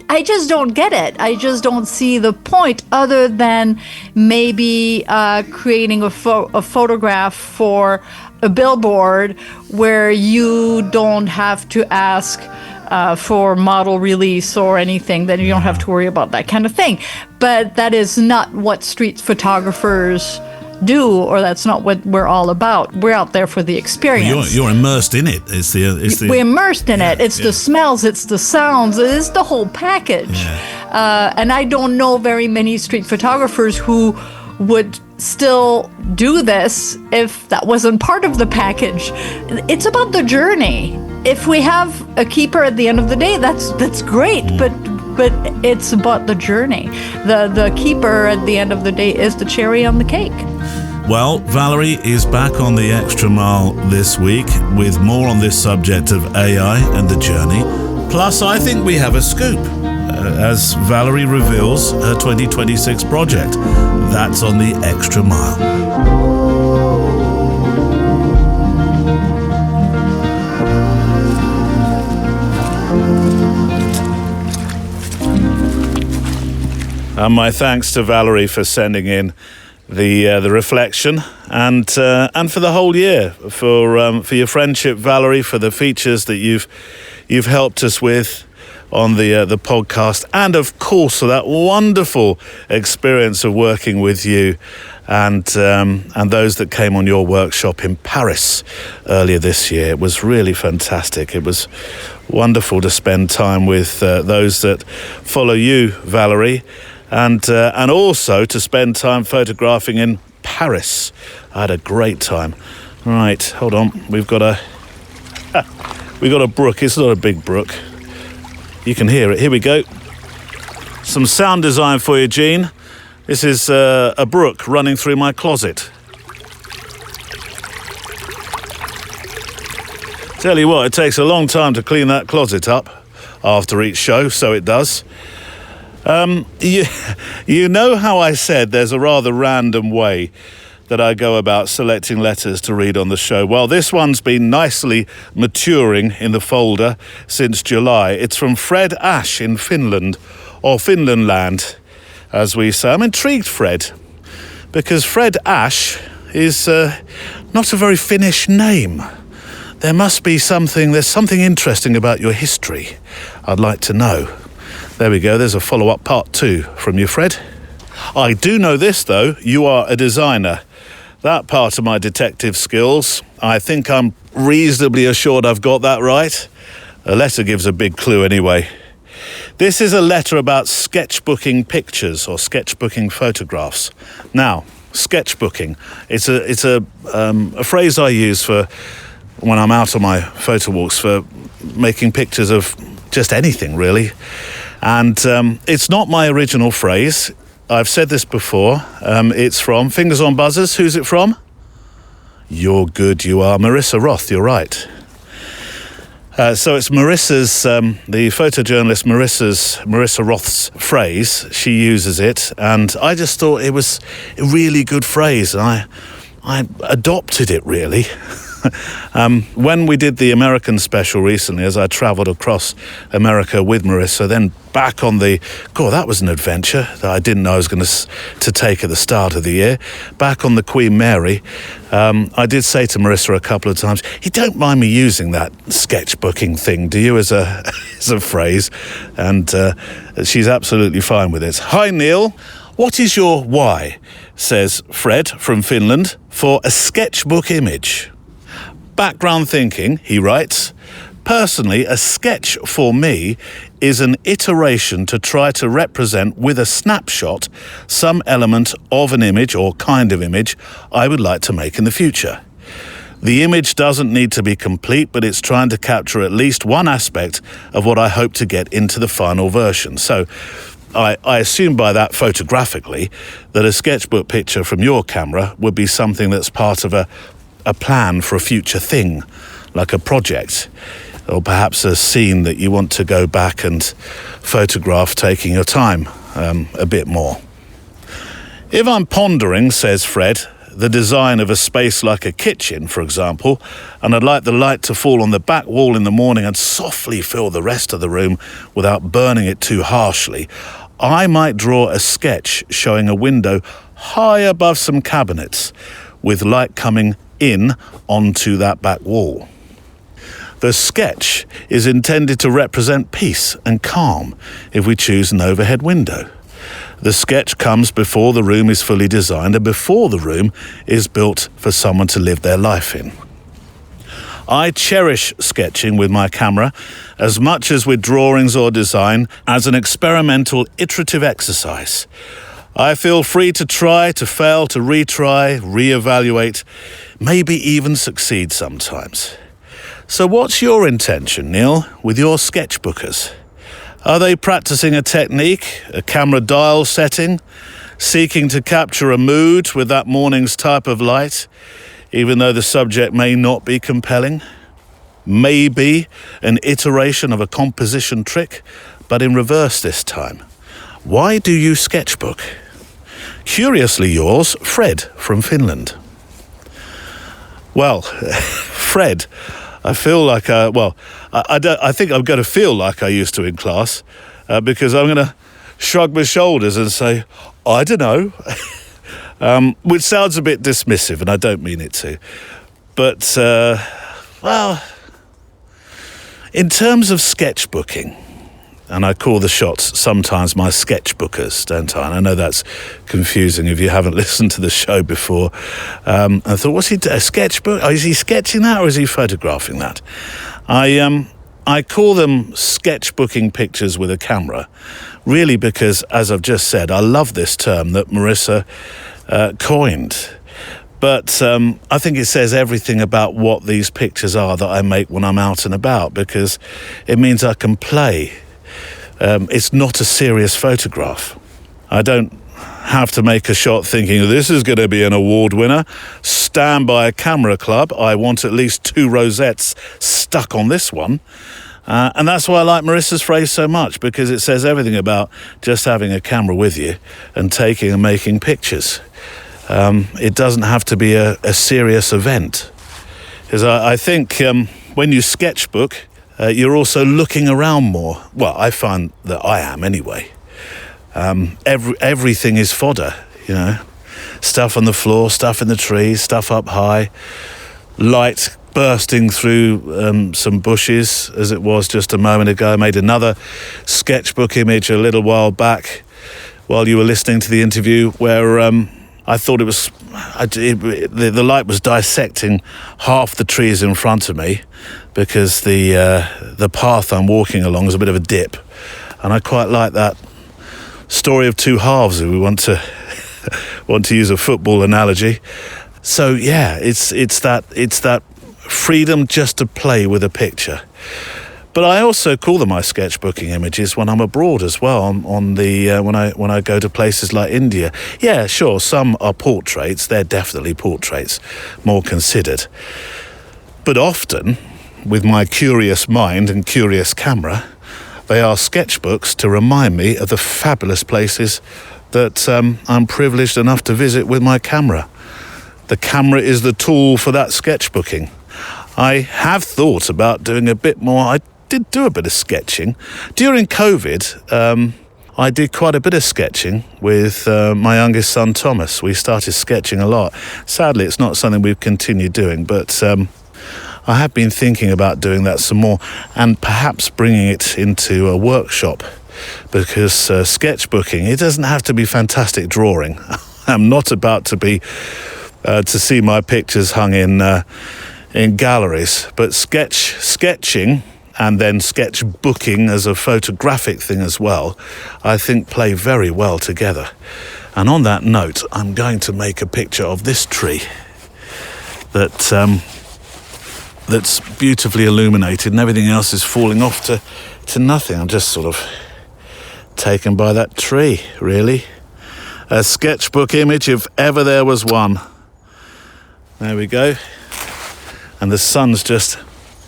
I just don't get it. I just don't see the point, other than maybe creating a photograph for a billboard where you don't have to ask for model release or anything. Then you don't have to worry about that kind of thing. But that is not what street photographers do, or that's not what we're all about. We're out there for the experience. Well, you're immersed in it. We're immersed in it. It's the smells, it's the sounds, it's the whole package. Yeah. And I don't know very many street photographers who would still do this if that wasn't part of the package. It's about the journey. If we have a keeper at the end of the day, that's great, but it's about the journey. The keeper at the end of the day is the cherry on the cake. Well, Valérie is back on the Extra Mile this week with more on this subject of AI and the journey. Plus, I think we have a scoop as Valérie reveals her 2026 project. That's on the Extra Mile. And my thanks to Valérie for sending in the reflection, and for the whole year, for your friendship, Valérie, for the features that you've helped us with on the podcast, and of course for that wonderful experience of working with you and those that came on your workshop in Paris earlier this year. It was really fantastic. It was wonderful to spend time with those that follow you, Valérie, and also to spend time photographing in Paris. I had a great time. Right, hold on. We've got a brook. It's not a big brook. You can hear it. Here we go. Some sound design for you, Gene. This is a brook running through my closet. Tell you what, it takes a long time to clean that closet up after each show, so it does. You know how I said there's a rather random way that I go about selecting letters to read on the show? Well, this one's been nicely maturing in the folder since July. It's from Fred Ash in Finland, or Finlandland, as we say. I'm intrigued, Fred, because Fred Ash is not a very Finnish name. There's something interesting about your history I'd like to know. There we go, there's a follow-up part 2 from you, Fred. I do know this, though, you are a designer. That part of my detective skills, I think I'm reasonably assured I've got that right. A letter gives a big clue anyway. This is a letter about sketchbooking pictures or sketchbooking photographs. Now, sketchbooking, it's a phrase I use for when I'm out on my photo walks for making pictures of just anything, really. And it's not my original phrase. I've said this before. It's from Fingers on Buzzers. Who's it from? You're good, you are. Marissa Roth, you're right. So it's Marissa's, the photojournalist Marissa Roth's phrase. She uses it, and I just thought it was a really good phrase, and I adopted it, really. When we did the American special recently, as I travelled across America with Marissa, then back on that was an adventure that I didn't know I was going to take at the start of the year. Back on the Queen Mary, I did say to Marissa a couple of times, you don't mind me using that sketchbooking thing, do you, as a phrase? And she's absolutely fine with it. Hi, Neil. What is your why, says Fred from Finland, for a sketchbook image? Background thinking, he writes, personally, a sketch for me is an iteration to try to represent with a snapshot some element of an image or kind of image I would like to make in the future. The image doesn't need to be complete, but it's trying to capture at least one aspect of what I hope to get into the final version. So I assume by that photographically that a sketchbook picture from your camera would be something that's part of a plan for a future thing, like a project, or perhaps a scene that you want to go back and photograph, taking your time a bit more. If I'm pondering, says Fred, the design of a space like a kitchen, for example, and I'd like the light to fall on the back wall in the morning and softly fill the rest of the room without burning it too harshly, I might draw a sketch showing a window high above some cabinets with light coming in onto that back wall. The sketch is intended to represent peace and calm if we choose an overhead window. The sketch comes before the room is fully designed and before the room is built for someone to live their life in. I cherish sketching with my camera as much as with drawings or design as an experimental iterative exercise. I feel free to try, to fail, to retry, reevaluate, maybe even succeed sometimes. So what's your intention, Neil, with your sketchbookers? Are they practicing a technique, a camera dial setting, seeking to capture a mood with that morning's type of light, even though the subject may not be compelling? Maybe an iteration of a composition trick, but in reverse this time. Why do you sketchbook? Curiously yours, Fred from Finland. Well, Fred, I feel like, I think I'm going to feel like I used to in class because I'm going to shrug my shoulders and say, I don't know, which sounds a bit dismissive, and I don't mean it to. But, in terms of sketchbooking, and I call the shots sometimes my sketchbookers, don't I? And I know that's confusing if you haven't listened to the show before. I thought, what's he doing? A sketchbook? Oh, is he sketching that or is he photographing that? I call them sketchbooking pictures with a camera, really because, as I've just said, I love this term that Marissa coined. But I think it says everything about what these pictures are that I make when I'm out and about, because it means I can play. It's not a serious photograph. I don't have to make a shot thinking this is going to be an award winner. Stand by a camera club. I want at least 2 rosettes stuck on this one. And that's why I like Marissa's phrase so much, because it says everything about just having a camera with you and taking and making pictures. It doesn't have to be a serious event. Because I think when you sketchbook, you're also looking around more. Well, I find that I am anyway. Everything is fodder, you know. Stuff on the floor, stuff in the trees, stuff up high, light bursting through some bushes, as it was just a moment ago. I made another sketchbook image a little while back while you were listening to the interview where I thought the light was dissecting half the trees in front of me because the path I'm walking along is a bit of a dip, and I quite like that story of 2 halves if we want to use a football analogy. So yeah, it's that freedom just to play with a picture. But I also call them my sketchbooking images when I'm abroad as well. When I go to places like India. Yeah, sure, some are portraits. They're definitely portraits, more considered. But often, with my curious mind and curious camera. They are sketchbooks to remind me of the fabulous places that I'm privileged enough to visit with my camera. The camera is the tool for that sketchbooking. I have thought about doing a bit more. I did do a bit of sketching. During COVID, I did quite a bit of sketching with my youngest son, Thomas. We started sketching a lot. Sadly, it's not something we've continued doing, but I have been thinking about doing that some more and perhaps bringing it into a workshop, because sketchbooking, it doesn't have to be fantastic drawing. I'm not about to be to see my pictures hung in galleries, but sketching and then sketchbooking as a photographic thing as well, I think play very well together. And on that note, I'm going to make a picture of this tree that's beautifully illuminated, and everything else is falling off to nothing. I'm just sort of taken by that tree, really. A sketchbook image if ever there was one. There we go. And the sun's just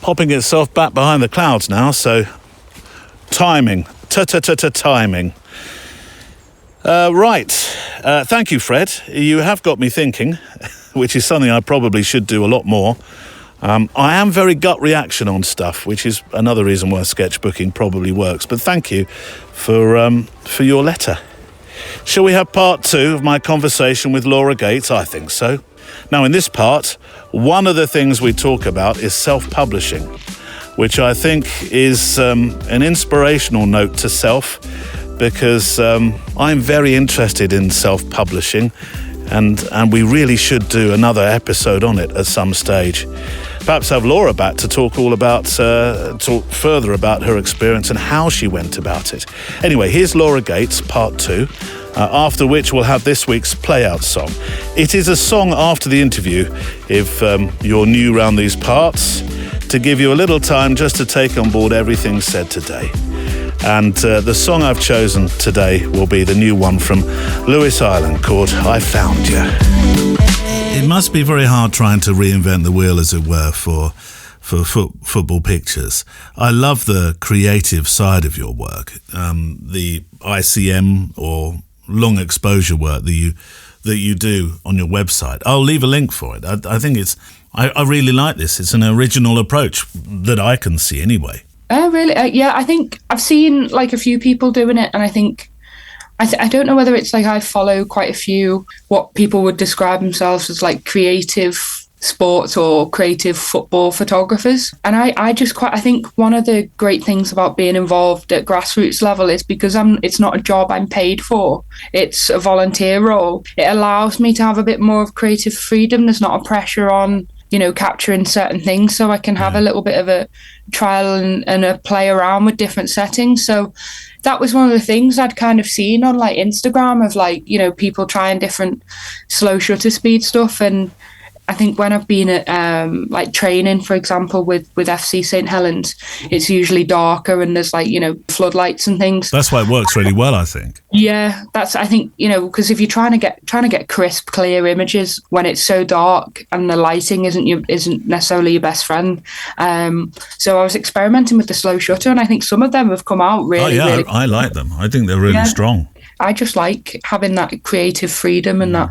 popping itself back behind the clouds now, so timing, timing. Right, thank you, Fred. You have got me thinking, which is something I probably should do a lot more. I am very gut reaction on stuff, which is another reason why sketchbooking probably works. But thank you for your letter. Shall we have part 2 of my conversation with Laura Gates? I think so. Now, in this part, one of the things we talk about is self-publishing, which I think is an inspirational note to self, because I'm very interested in self-publishing, and we really should do another episode on it at some stage. Perhaps have Laura back to talk further about her experience and how she went about it. Anyway, here's Laura Gates, part 2. After which we'll have this week's play-out song. It is a song after the interview, if you're new round these parts, to give you a little time just to take on board everything said today. And the song I've chosen today will be the new one from Lewis Island called I Found You. It must be very hard trying to reinvent the wheel, as it were, for football pictures. I love the creative side of your work, the ICM or long exposure work that you do on your website. I'll leave a link for it. I think I really like this. It's an original approach that I can see anyway. Oh, really? Yeah, I think I've seen like a few people doing it, and I think I don't know whether it's like I follow quite a few what people would describe themselves as like creative sports or creative football photographers. And I think one of the great things about being involved at grassroots level is because it's not a job I'm paid for. It's a volunteer role. It allows me to have a bit more of creative freedom. There's not a pressure on, capturing certain things, so I can have a little bit of a trial and a play around with different settings. So that was one of the things I'd kind of seen on like Instagram of like, people trying different slow shutter speed stuff. And I think when I've been at like training, for example, with FC St. Helens, it's usually darker and there's like, floodlights and things. That's why it works really well, I think. Yeah, I think, because if you're trying to get crisp, clear images when it's so dark and the lighting isn't necessarily your best friend. So I was experimenting with the slow shutter, and I think some of them have come out really. Oh yeah, I like them. I think they're really strong. I just like having that creative freedom and that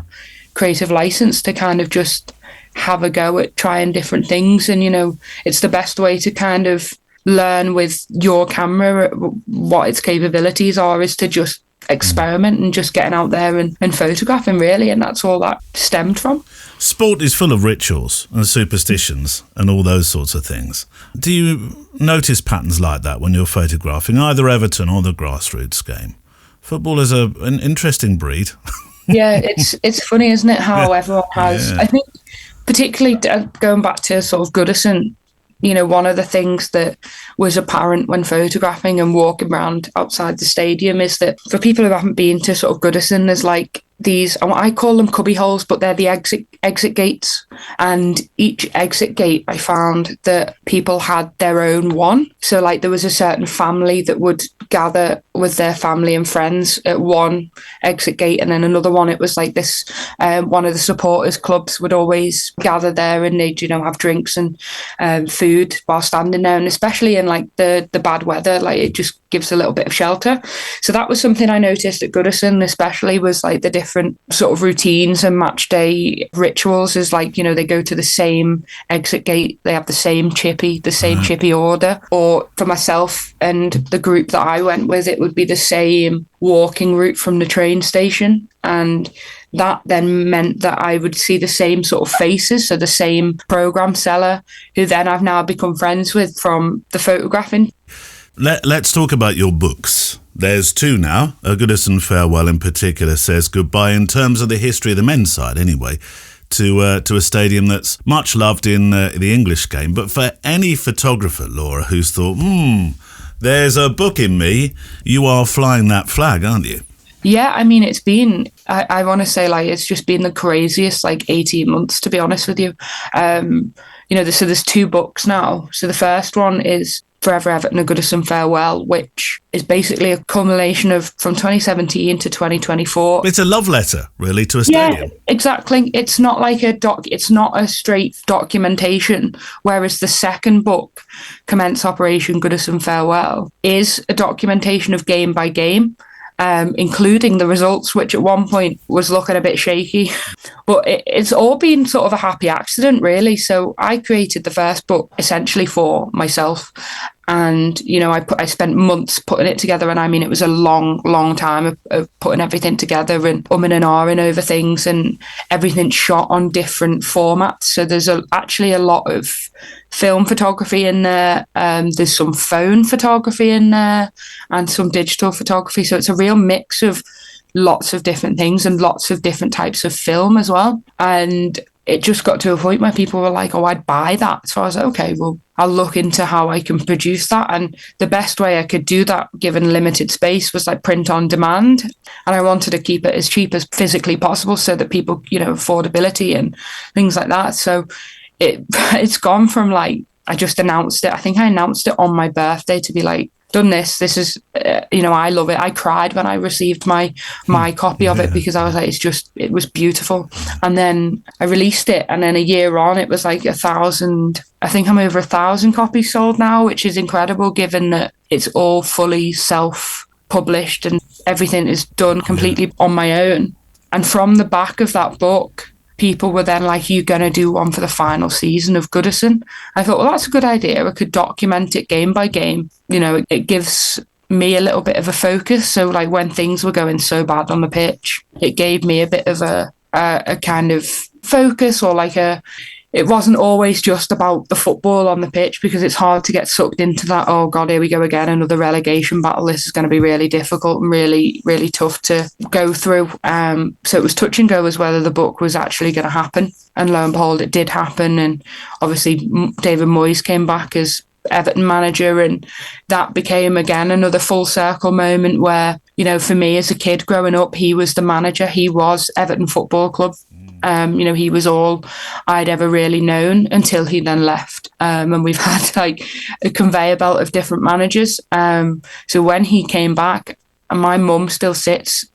creative license to kind of just have a go at trying different things. And it's the best way to kind of learn with your camera what its capabilities are, is to just experiment and just getting out there and photographing, really. And that's all that stemmed from. Sport is full of rituals and superstitions and all those sorts of things. Do you notice patterns like that when you're photographing either Everton or the grassroots game? Football is an interesting breed. Yeah, it's funny, isn't it, how everyone has... I think particularly going back to sort of Goodison, one of the things that was apparent when photographing and walking around outside the stadium is that for people who haven't been to sort of Goodison, there's like these, I call them cubby holes, but they're the exit gates. And each exit gate, I found that people had their own one. So like there was a certain family that would gather with their family and friends at one exit gate, and then another one, it was like this, one of the supporters clubs would always gather there, and they'd, have drinks and food while standing there. And especially in like the bad weather, like it just gives a little bit of shelter. So that was something I noticed at Goodison, especially, was like the different sort of routines and match day rituals. Is like, they go to the same exit gate, they have the same chippy order. Or for myself and the group that I went with, it would be the same walking route from the train station. And that then meant that I would see the same sort of faces, so the same program seller, who then I've now become friends with from the photographing. Let's talk about your books. There's two now. A Goodison Farewell in particular says goodbye, in terms of the history of the men's side anyway, to a stadium that's much loved in the English game. But for any photographer, Laura, who's thought, there's a book in me, you are flying that flag, aren't you? Yeah, I mean, it's been, I want to say, like, it's just been the craziest, 18 months, to be honest with you. So there's two books now. So the first one is Forever Everton, A Goodison Farewell, which is basically a culmination of from 2017 to 2024. It's a love letter, really, to a stadium. Yeah, exactly. It's not like it's not a straight documentation, whereas the second book, Commence Operation Goodison Farewell, is a documentation of game by game. Including the results, which at one point was looking a bit shaky. But it's all been sort of a happy accident, really. So I created the first book essentially for myself. And, I spent months putting it together. And I mean, it was a long, long time of putting everything together and umming and ahhing over things, and everything shot on different formats. So there's actually a lot of film photography in there. There's some phone photography in there and some digital photography. So it's a real mix of lots of different things and lots of different types of film as well. And it just got to a point where people were like, oh, I'd buy that. So I was like, okay, well, I'll look into how I can produce that. And the best way I could do that, given limited space, was like print on demand. And I wanted to keep it as cheap as physically possible so that people, affordability and things like that. So it's gone from like, I just announced it. I think I announced it on my birthday to be like, done this. This is, I love it. I cried when I received my copy of it, because I was like, it was beautiful. And then I released it, and then a year on, it was like 1,000. I think I'm over 1,000 copies sold now, which is incredible, given that it's all fully self-published and everything is done completely on my own. And from the back of that book, people were then like, you're going to do one for the final season of Goodison. I thought, well, that's a good idea. I could document it game by game. It gives me a little bit of a focus. So like when things were going so bad on the pitch, it gave me a bit of a kind of focus, or like it wasn't always just about the football on the pitch, because it's hard to get sucked into that. Oh God, here we go again, another relegation battle. This is going to be really difficult and really, really tough to go through. So it was touch and go as whether the book was actually going to happen. And lo and behold, it did happen. And obviously David Moyes came back as Everton manager, and that became again another full circle moment where, for me as a kid growing up, he was the manager. He was Everton Football Club. He was all I'd ever really known until he then left. And we've had like a conveyor belt of different managers. So when he came back, and my mum still sit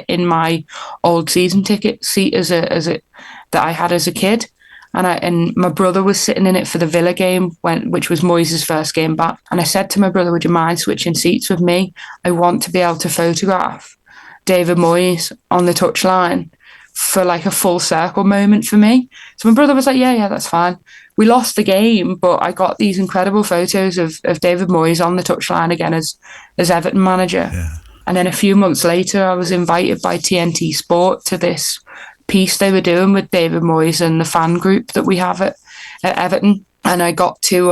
in my old season ticket seat that I had as a kid. And my brother was sitting in it for the Villa game, which was Moyes' first game back. And I said to my brother, would you mind switching seats with me? I want to be able to photograph David Moyes on the touchline for like a full circle moment for me. So my brother was like, yeah, that's fine. We lost the game, but I got these incredible photos of David Moyes on the touchline again as Everton manager. Yeah. And then a few months later, I was invited by TNT Sport to this piece they were doing with David Moyes and the fan group that we have at Everton. And I got to,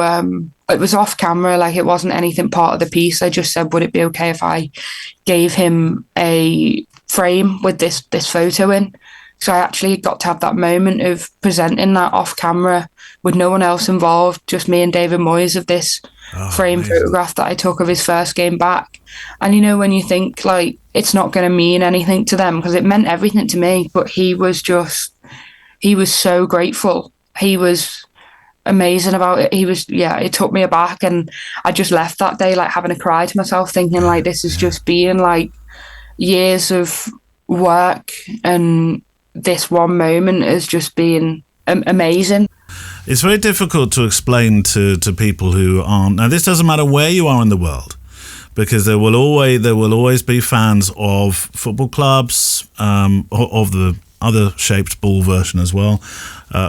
it was off camera, like it wasn't anything part of the piece. I just said, would it be okay if I gave him a frame with this photo in? So I actually got to have that moment of presenting that off camera with no one else involved, just me and David Moyes, of this frame photograph that I took of his first game back. And, you know, when you think, like, it's not going to mean anything to them, because it meant everything to me, but he was so grateful. He was amazing about it. It took me aback, and I just left that day, like, having a cry to myself, thinking, like, this is just being, like, years of work, and this one moment has just been amazing. It's very difficult to explain to people who aren't. Now, this doesn't matter where you are in the world, because there will always be fans of football clubs, of the other shaped ball version as well,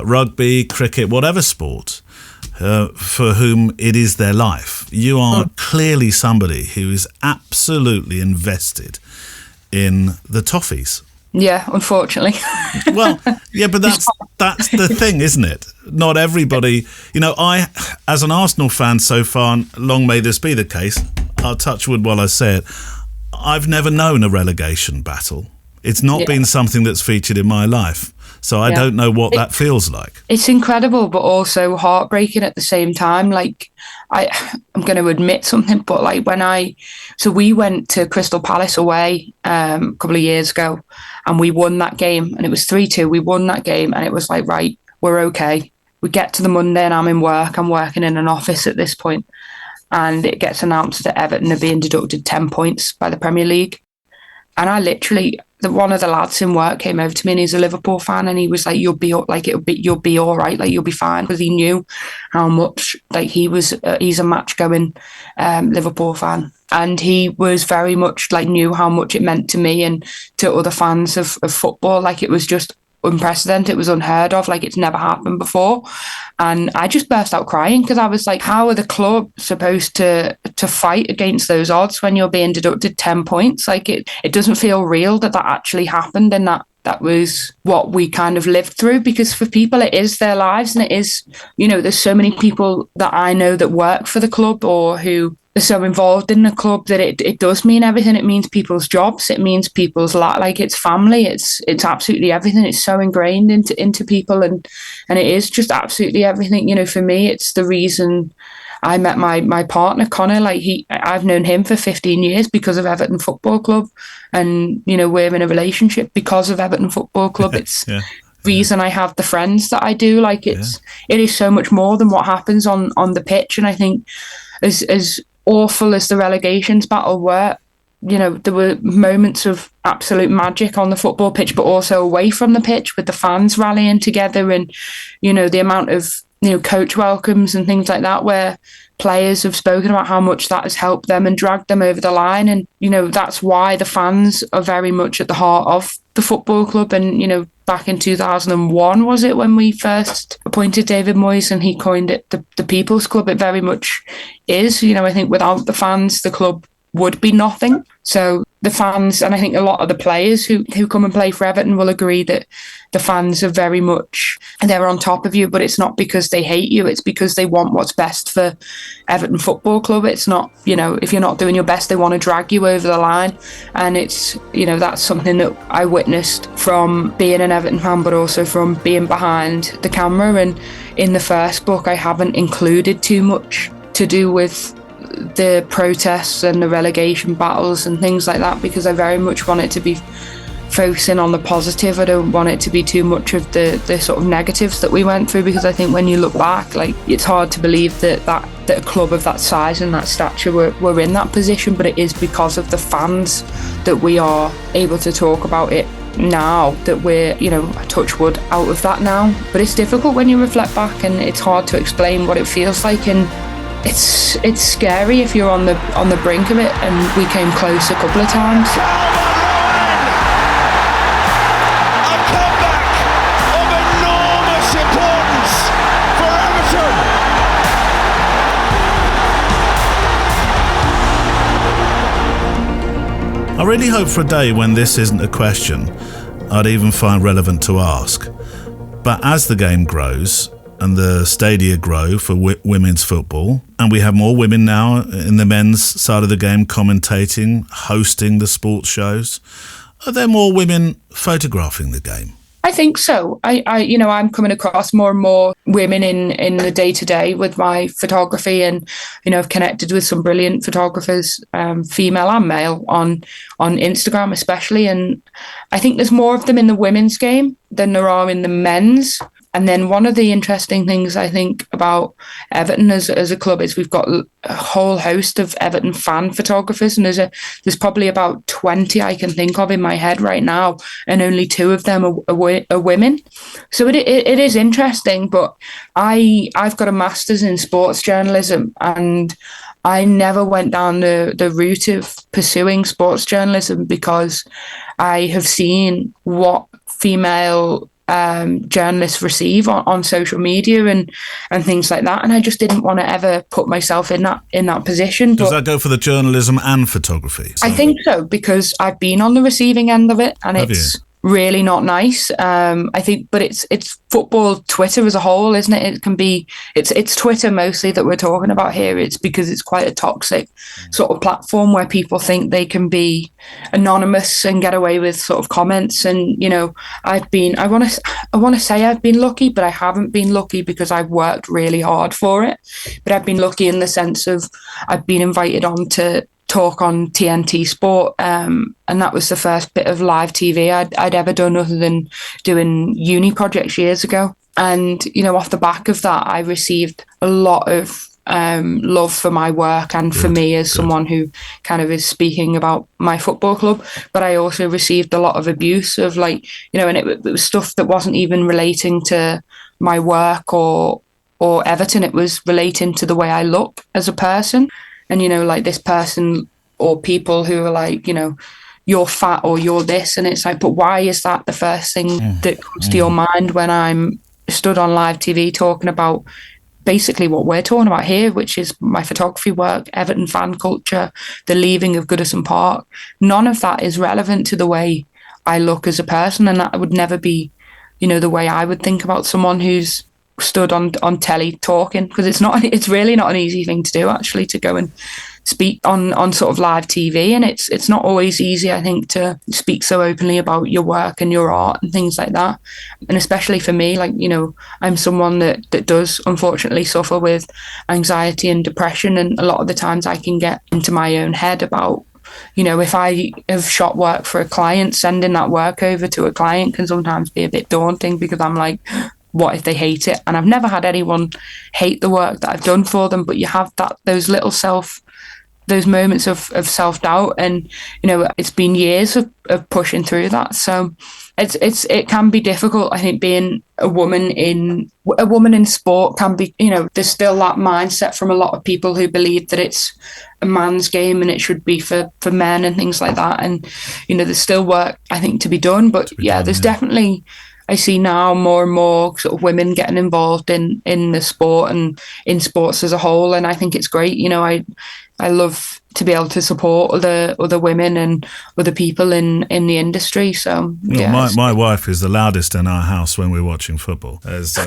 rugby, cricket, whatever sport, for whom it is their life. You are clearly somebody who is absolutely invested in the Toffees. Yeah, unfortunately. Well, yeah, but that's the thing, isn't it? Not everybody, you know, I, as an Arsenal fan so far, long may this be the case, I'll touch wood while I say it, I've never known a relegation battle. It's not been something that's featured in my life. So I don't know what that feels like. It's incredible, but also heartbreaking at the same time. Like, I'm going to admit something, but like we went to Crystal Palace away a couple of years ago, and we won that game, and it was 3-2. We won that game, and it was like, right, we're okay. We get to the Monday, and I'm in work. I'm working in an office at this point, and it gets announced that Everton are being deducted 10 points by the Premier League. And I literally, one of the lads in work came over to me, and he's a Liverpool fan, and he was like, you'll be all right, like, you'll be fine, because he knew how much, like, he's a match going Liverpool fan, and he was very much like, knew how much it meant to me and to other fans of football. Like, it was just unprecedented. It was unheard of. Like, it's never happened before. And I just burst out crying, because I was like, how are the club supposed to fight against those odds when you're being deducted 10 points? Like, it doesn't feel real that actually happened, and that was what we kind of lived through, because for people it is their lives, and it is, you know, there's so many people that I know that work for the club or who are so involved in the club that it does mean everything. It means people's jobs, it means people's life, like, it's family, it's absolutely everything. It's so ingrained into people, and it is just absolutely everything. You know, for me, it's the reason I met my partner, Connor. Like, I've known him for 15 years because of Everton Football Club, and, you know, we're in a relationship because of Everton Football Club. It's reason I have the friends that I do. Like, it is so much more than what happens on the pitch. And I think as awful as the relegations battle were, you know, there were moments of absolute magic on the football pitch, but also away from the pitch, with the fans rallying together, and, you know, the amount of, you know, coach welcomes and things like that, where players have spoken about how much that has helped them and dragged them over the line. And, you know, that's why the fans are very much at the heart of the football club. And, you know, back in 2001, was it, when we first appointed David Moyes and he coined it the People's Club? It very much is. You know, I think without the fans, the club would be nothing. So the fans, and I think a lot of the players who come and play for Everton will agree that the fans are very much, they're on top of you, but it's not because they hate you, it's because they want what's best for Everton Football Club. It's not, you know, if you're not doing your best, they want to drag you over the line. And it's, you know, that's something that I witnessed from being an Everton fan, but also from being behind the camera. And in the first book, I haven't included too much to do with the protests and the relegation battles and things like that, because I very much want it to be focusing on the positive. I don't want it to be too much of the sort of negatives that we went through, because I think when you look back, like, it's hard to believe that a club of that size and that stature were in that position, but it is because of the fans that we are able to talk about it now, that we're, you know, touch wood, out of that now. But it's difficult when you reflect back, and it's hard to explain what it feels like, and it's scary if you're on the brink of it, and we came close a couple of times. A comeback of enormous importance for Everton. I really hope for a day when this isn't a question I'd even find relevant to ask. But as the game grows, and the stadia grow for women's football, and we have more women now in the men's side of the game commentating, hosting the sports shows, are there more women photographing the game? I think so. I'm coming across more and more women in the day to day with my photography, and I've connected with some brilliant photographers, female and male, on Instagram especially, and I think there's more of them in the women's game than there are in the men's. And then one of the interesting things I think about Everton as a club is we've got a whole host of Everton fan photographers, and there's probably about 20 I can think of in my head right now, and only 2 of them are women. So it is interesting, but I've got a master's in sports journalism, and I never went down the route of pursuing sports journalism because I have seen what female journalists receive on social media and things like that, and I just didn't want to ever put myself in that position. Does that go for the journalism and photography? I think so, because I've been on the receiving end of it, and it's really not nice. I think, but it's football Twitter as a whole, isn't it? It can be, it's Twitter mostly that we're talking about here. It's because it's quite a toxic sort of platform where people think they can be anonymous and get away with sort of comments. And I want to say I've been lucky, but I haven't been lucky because I've worked really hard for it. But I've been lucky in the sense of I've been invited on to talk on TNT Sport, and that was the first bit of live TV I'd ever done other than doing uni projects years ago. And off the back of that, I received a lot of love for my work and for me as someone who kind of is speaking about my football club. But I also received a lot of abuse of and it was stuff that wasn't even relating to my work or Everton. It was relating to the way I look as a person. And, this person or people who are like, you're fat or you're this. And it's like, but why is that the first thing that comes to your mind when I'm stood on live TV talking about basically what we're talking about here, which is my photography work, Everton fan culture, the leaving of Goodison Park. None of that is relevant to the way I look as a person. And that would never be, the way I would think about someone who's stood on telly talking, because it's really not an easy thing to do, actually, to go and speak on sort of live TV, and it's not always easy, I think, to speak so openly about your work and your art and things like that. And especially for me, I'm someone that does unfortunately suffer with anxiety and depression, and a lot of the times I can get into my own head about if I have shot work for a client, sending that work over to a client can sometimes be a bit daunting, because I'm like, what if they hate it? And I've never had anyone hate the work that I've done for them, but you have those moments of self-doubt, and it's been years of pushing through that. So it can be difficult. I think being a woman in sport can be, there's still that mindset from a lot of people who believe that it's a man's game and it should be for men and things like that. And there's still work, I think, to be done. But there's definitely, I see now more and more sort of women getting involved in the sport and in sports as a whole. And I think it's great. I love to be able to support other women and other people in the industry. So my wife is the loudest in our house when we're watching football. As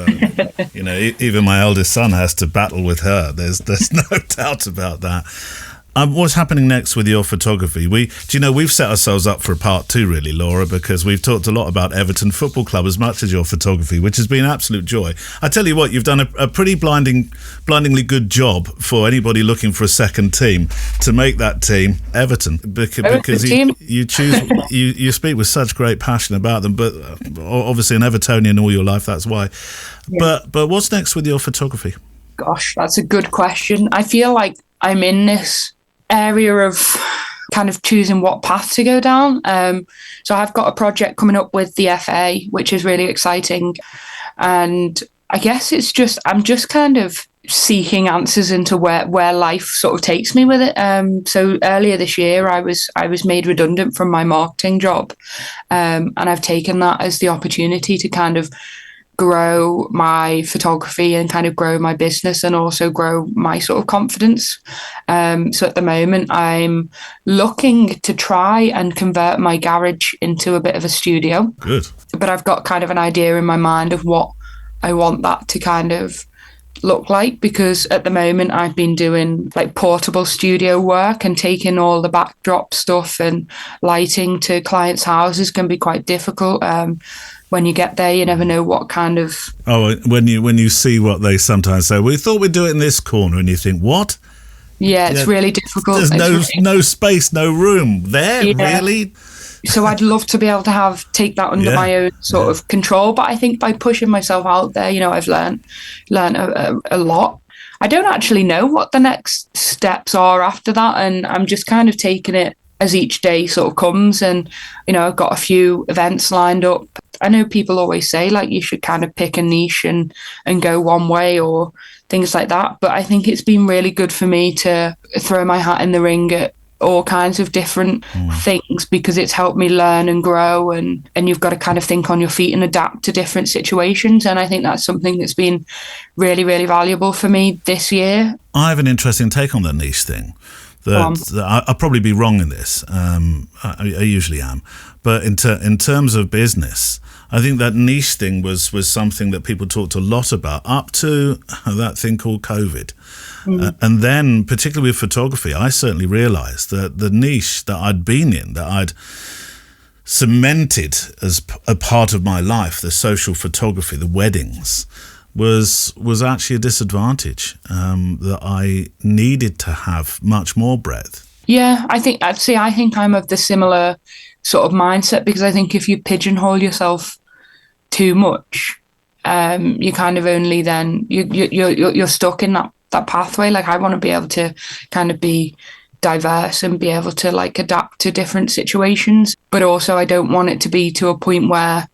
even my eldest son has to battle with her. There's no doubt about that. What's happening next with your photography? We've set ourselves up for a part 2, really, Laura, because we've talked a lot about Everton Football Club as much as your photography, which has been an absolute joy. I tell you what, you've done a pretty blindingly good job for anybody looking for a second team to make that team Everton, because you choose you speak with such great passion about them. But obviously, an Evertonian all your life, that's why. Yeah. But what's next with your photography? Gosh, that's a good question. I feel like I'm in this area of kind of choosing what path to go down. So I've got a project coming up with the FA, which is really exciting. And I guess I'm just kind of seeking answers into where life sort of takes me with it. So earlier this year, I was made redundant from my marketing job. And I've taken that as the opportunity to kind of grow my photography and kind of grow my business and also grow my sort of confidence. So at the moment, I'm looking to try and convert my garage into a bit of a studio. Good. But I've got kind of an idea in my mind of what I want that to kind of look like, because at the moment I've been doing like portable studio work, and taking all the backdrop stuff and lighting to clients' houses can be quite difficult. When you get there, you never know what kind of... Oh, when you see what they sometimes say, we thought we'd do it in this corner, and you think, what? Yeah, it's really difficult. There's no space, no room there, really? So I'd love to be able to take that under my own sort of control. But I think by pushing myself out there, I've learned a lot. I don't actually know what the next steps are after that. And I'm just kind of taking it as each day sort of comes. And, I've got a few events lined up. I know people always say, like, you should kind of pick a niche and go one way or things like that. But I think it's been really good for me to throw my hat in the ring at all kinds of different things, because it's helped me learn and grow, and you've got to kind of think on your feet and adapt to different situations. And I think that's something that's been really, really valuable for me this year. I have an interesting take on the niche thing. I'll probably be wrong in this. I usually am. But in terms of business, I think that niche thing was something that people talked a lot about up to that thing called COVID. And then, particularly with photography, I certainly realised that the niche that I'd been in, that I'd cemented as a part of my life, the social photography, the weddings, was actually a disadvantage, that I needed to have much more breadth. Yeah, I think I'm of the similar sort of mindset, because I think if you pigeonhole yourself too much, you kind of only then you're stuck in that pathway. Like, I want to be able to kind of be diverse and be able to like adapt to different situations, but also I don't want it to be to a point where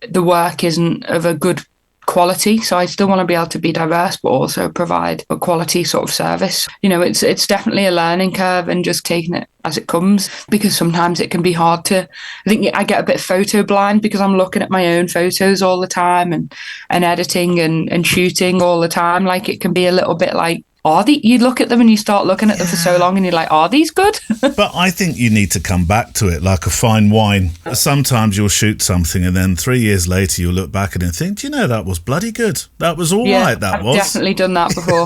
the work isn't of a good quality. So I still want to be able to be diverse, but also provide a quality sort of service. It's definitely a learning curve, and just taking it as it comes, because sometimes it can be hard to... I think I get a bit photo blind, because I'm looking at my own photos all the time and editing and shooting all the time. Like, it can be a little bit like, you look at them and you start looking at them for so long and you're like, are these good? But I think you need to come back to it like a fine wine. Sometimes you'll shoot something and then 3 years later you'll look back at it and think, do you know, that was bloody good. That was all right, I've definitely done that before.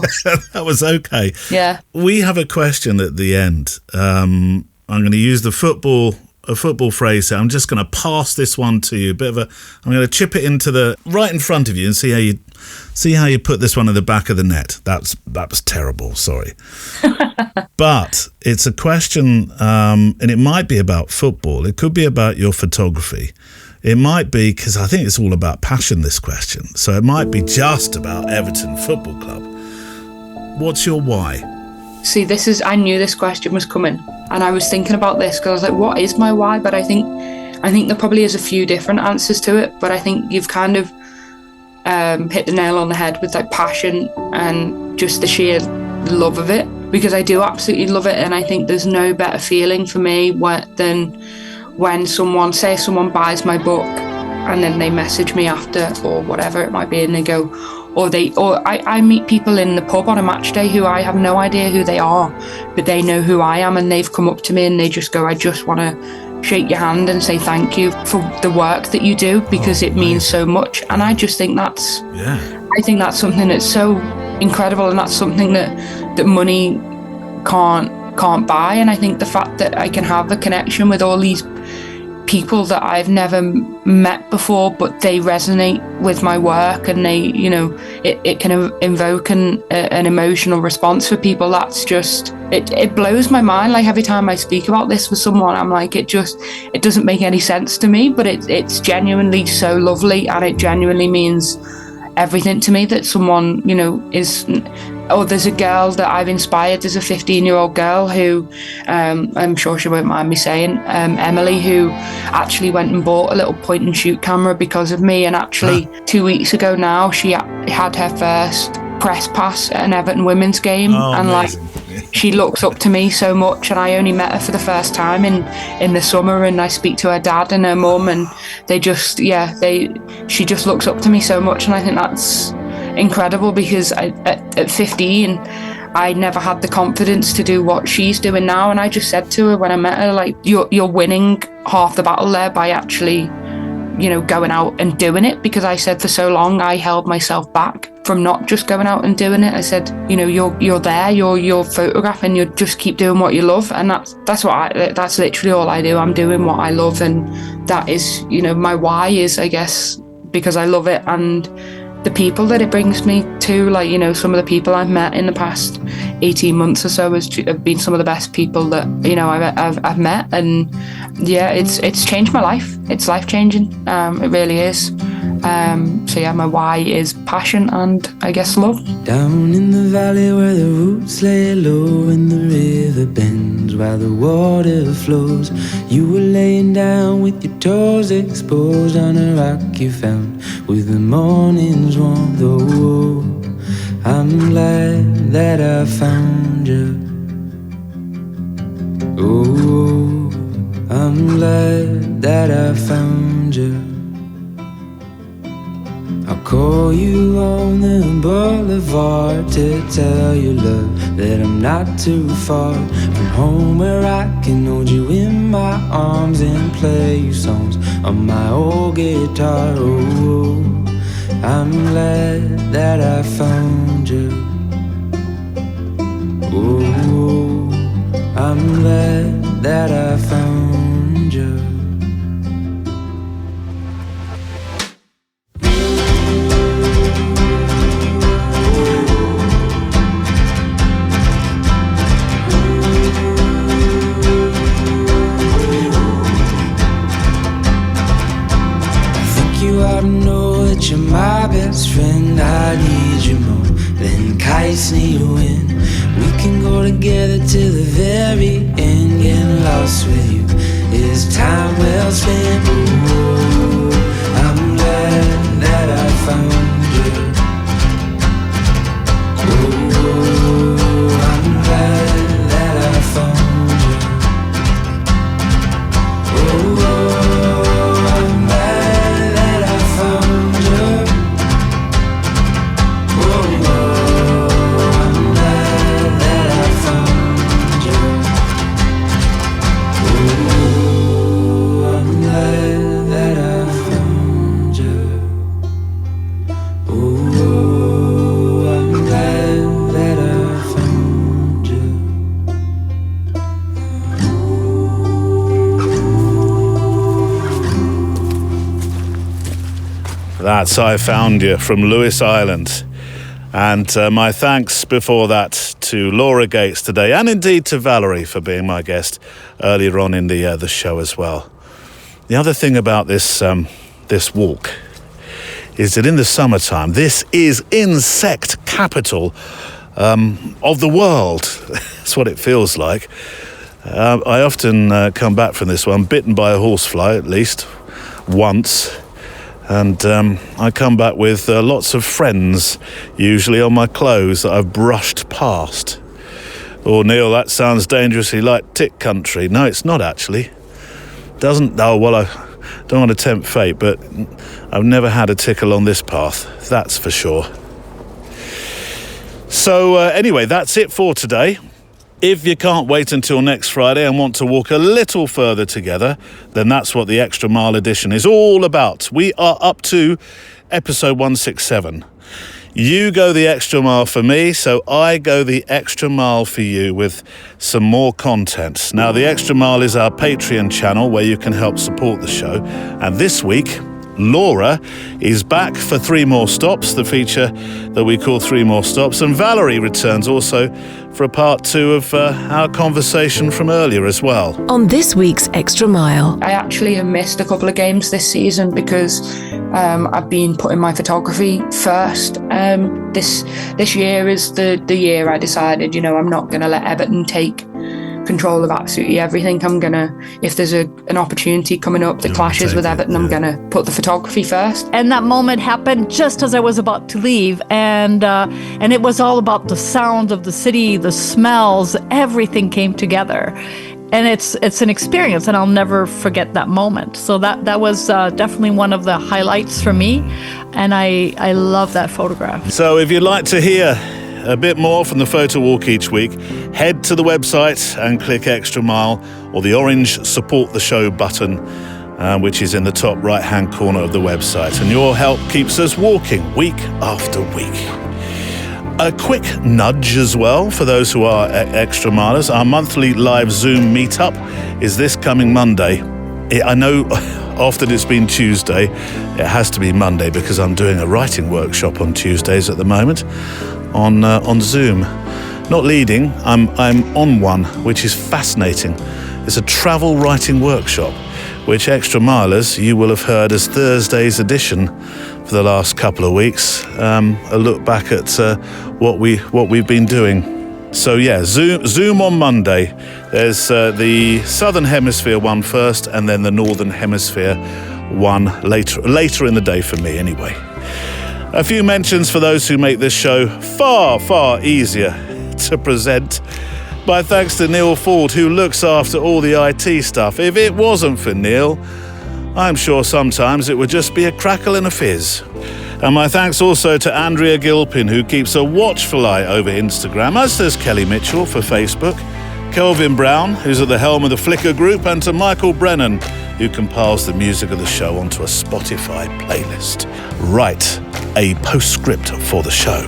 That was okay. Yeah. We have a question at the end. I'm going to use a football phrase here. I'm just going to pass this one to you. I'm going to chip it into right in front of you and see how you put this one in the back of the net. That was terrible. Sorry. But it's a question, and it might be about football. It could be about your photography. It might be, because I think it's all about passion, this question. So it might be just about Everton Football Club. What's your why? See, I knew this question was coming, and I was thinking about this because I was like, what is my why? But I think there probably is a few different answers to it, but I think you've kind of hit the nail on the head with like passion and just the sheer love of it, because I do absolutely love it. And I think there's no better feeling for me than when someone buys my book and then they message me after, or whatever it might be, and they go, I meet people in the pub on a match day who I have no idea who they are, but they know who I am, and they've come up to me and they just go, I just want to shake your hand and say thank you for the work that you do, because it means so much. And I just think that's something that's so incredible, and that's something that money can't buy. And I think the fact that I can have a connection with all these people that I've never met before, but they resonate with my work, and they, it can invoke an emotional response for people. That's just, it blows my mind. Like, every time I speak about this with someone, I'm like, it doesn't make any sense to me, but it's genuinely so lovely, and it genuinely means everything to me that someone, there's a girl that I've inspired. There's a 15-year-old girl who, I'm sure she won't mind me saying, Emily, who actually went and bought a little point and shoot camera because of me. And actually 2 weeks ago now, she had her first press pass at an Everton women's game. And amazing. She looks up to me so much, and I only met her for the first time in the summer, and I speak to her dad and her mum, and she just looks up to me so much. And I think that's incredible, because at 15 I never had the confidence to do what she's doing now. And I just said to her when I met her, like, you're winning half the battle there by actually going out and doing it, because I said for so long I held myself back from not just going out and doing it. I said, you know, you're there, you're photographing, you just keep doing what you love, and that's literally all I do. I'm doing what I love, and that is, you know, my why is, I guess, because I love it, and the people that it brings me to, like, you know, some of the people I've met in the past 18 months or so have been some of the best people that, you know, I've met, and yeah, it's changed my life. It's life changing. It really is. So yeah, my why is passion and, I guess, love. Down in the valley where the roots lay low and the river bends while the water flows, you were laying down with your toes exposed on a rock you found with the morning's warmth. Oh, I'm glad that I found you. Oh, I'm glad that I found you. I'll call you on the boulevard to tell you, love, that I'm not too far from home, where I can hold you in my arms and play you songs on my old guitar. Oh, I'm glad that I found you. Oh, I'm glad that I found you. You're my best friend, I need you more than kites need wind. We can go together to the very end. Getting lost with you is time well spent. Ooh, I'm glad that I found you. Ooh, I'm glad that I found you. Ooh, I'm glad that I found you. That's I Found You from Lewis Island. And my thanks before that to Laura Gates today, and indeed to Valerie for being my guest earlier on in the show as well. The other thing about this walk is that in the summertime, this is insect capital of the world. That's what it feels like. I often come back from this one bitten by a horsefly at least once. And I come back with lots of friends, usually on my clothes, that I've brushed past. Oh, Neil, that sounds dangerously like tick country. No, it's not actually. Doesn't. Oh, well, I don't want to tempt fate, but I've never had a tick along this path. That's for sure. So anyway, that's it for today. If you can't wait until next Friday and want to walk a little further together, then that's what the Extra Mile edition is all about. We are up to episode 167. You go the extra mile for me, so I go the extra mile for you with some more content. Now, the Extra Mile is our Patreon channel where you can help support the show. And this week, Laura is back for 3 More Stops, the feature that we call 3 More Stops, and Valerie returns also for a part 2 of our conversation from earlier as well. On this week's Extra Mile, I actually have missed a couple of games this season because I've been putting my photography first. This year is the year I decided, I'm not going to let Everton take control of absolutely everything. I'm gonna, if there's an opportunity coming up that clashes with Everton, I'm gonna put the photography first. And that moment happened just as I was about to leave, and it was all about the sound of the city, the smells, everything came together. And it's an experience, and I'll never forget that moment. So that was definitely one of the highlights for me, and I love that photograph. So if you'd like to hear a bit more from the photo walk each week, head to the website and click Extra Mile or the orange support the show button, which is in the top right-hand corner of the website. And your help keeps us walking week after week. A quick nudge as well for those who are extra milers. Our monthly live Zoom meetup is this coming Monday. I know often it's been Tuesday. It has to be Monday because I'm doing a writing workshop on Tuesdays at the moment on Zoom. Not leading, I'm on one, which is fascinating. It's a travel writing workshop, which extra milers you will have heard as Thursday's edition for the last couple of weeks. A look back at what we've been doing. So yeah, Zoom on Monday. There's the Southern Hemisphere one first, and then the Northern Hemisphere one later in the day for me anyway. A few mentions for those who make this show far, far easier to present. My thanks to Neil Ford, who looks after all the IT stuff. If it wasn't for Neil, I'm sure sometimes it would just be a crackle and a fizz. And my thanks also to Andrea Gilpin, who keeps a watchful eye over Instagram, as does Kelly Mitchell for Facebook, Kelvin Brown, who's at the helm of the Flickr group, and to Michael Brennan, who compiles the music of the show onto a Spotify playlist. Right, a postscript for the show.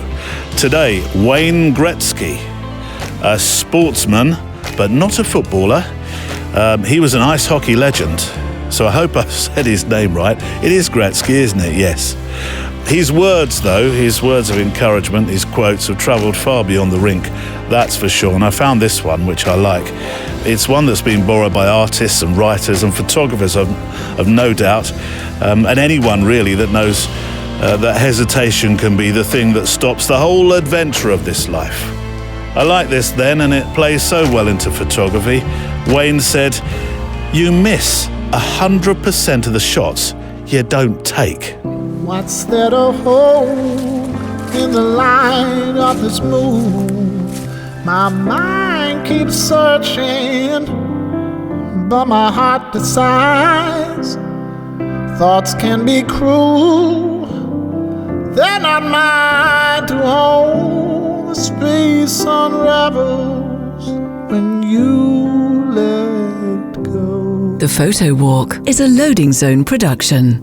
Today, Wayne Gretzky, a sportsman, but not a footballer. He was an ice hockey legend, so I hope I've said his name right. It is Gretzky, isn't it? Yes. His words, though, his words of encouragement, his quotes have travelled far beyond the rink, that's for sure. And I found this one, which I like. It's one that's been borrowed by artists and writers and photographers, of no doubt, and anyone really that knows that hesitation can be the thing that stops the whole adventure of this life. I like this then, and it plays so well into photography. Wayne said, "You miss 100% of the shots you don't take." What's there to hold in the light of this moon? My mind keeps searching, but my heart decides. Thoughts can be cruel, they're not mine to hold. The space unravels when you let go. The Photo Walk is a Loading Zone production.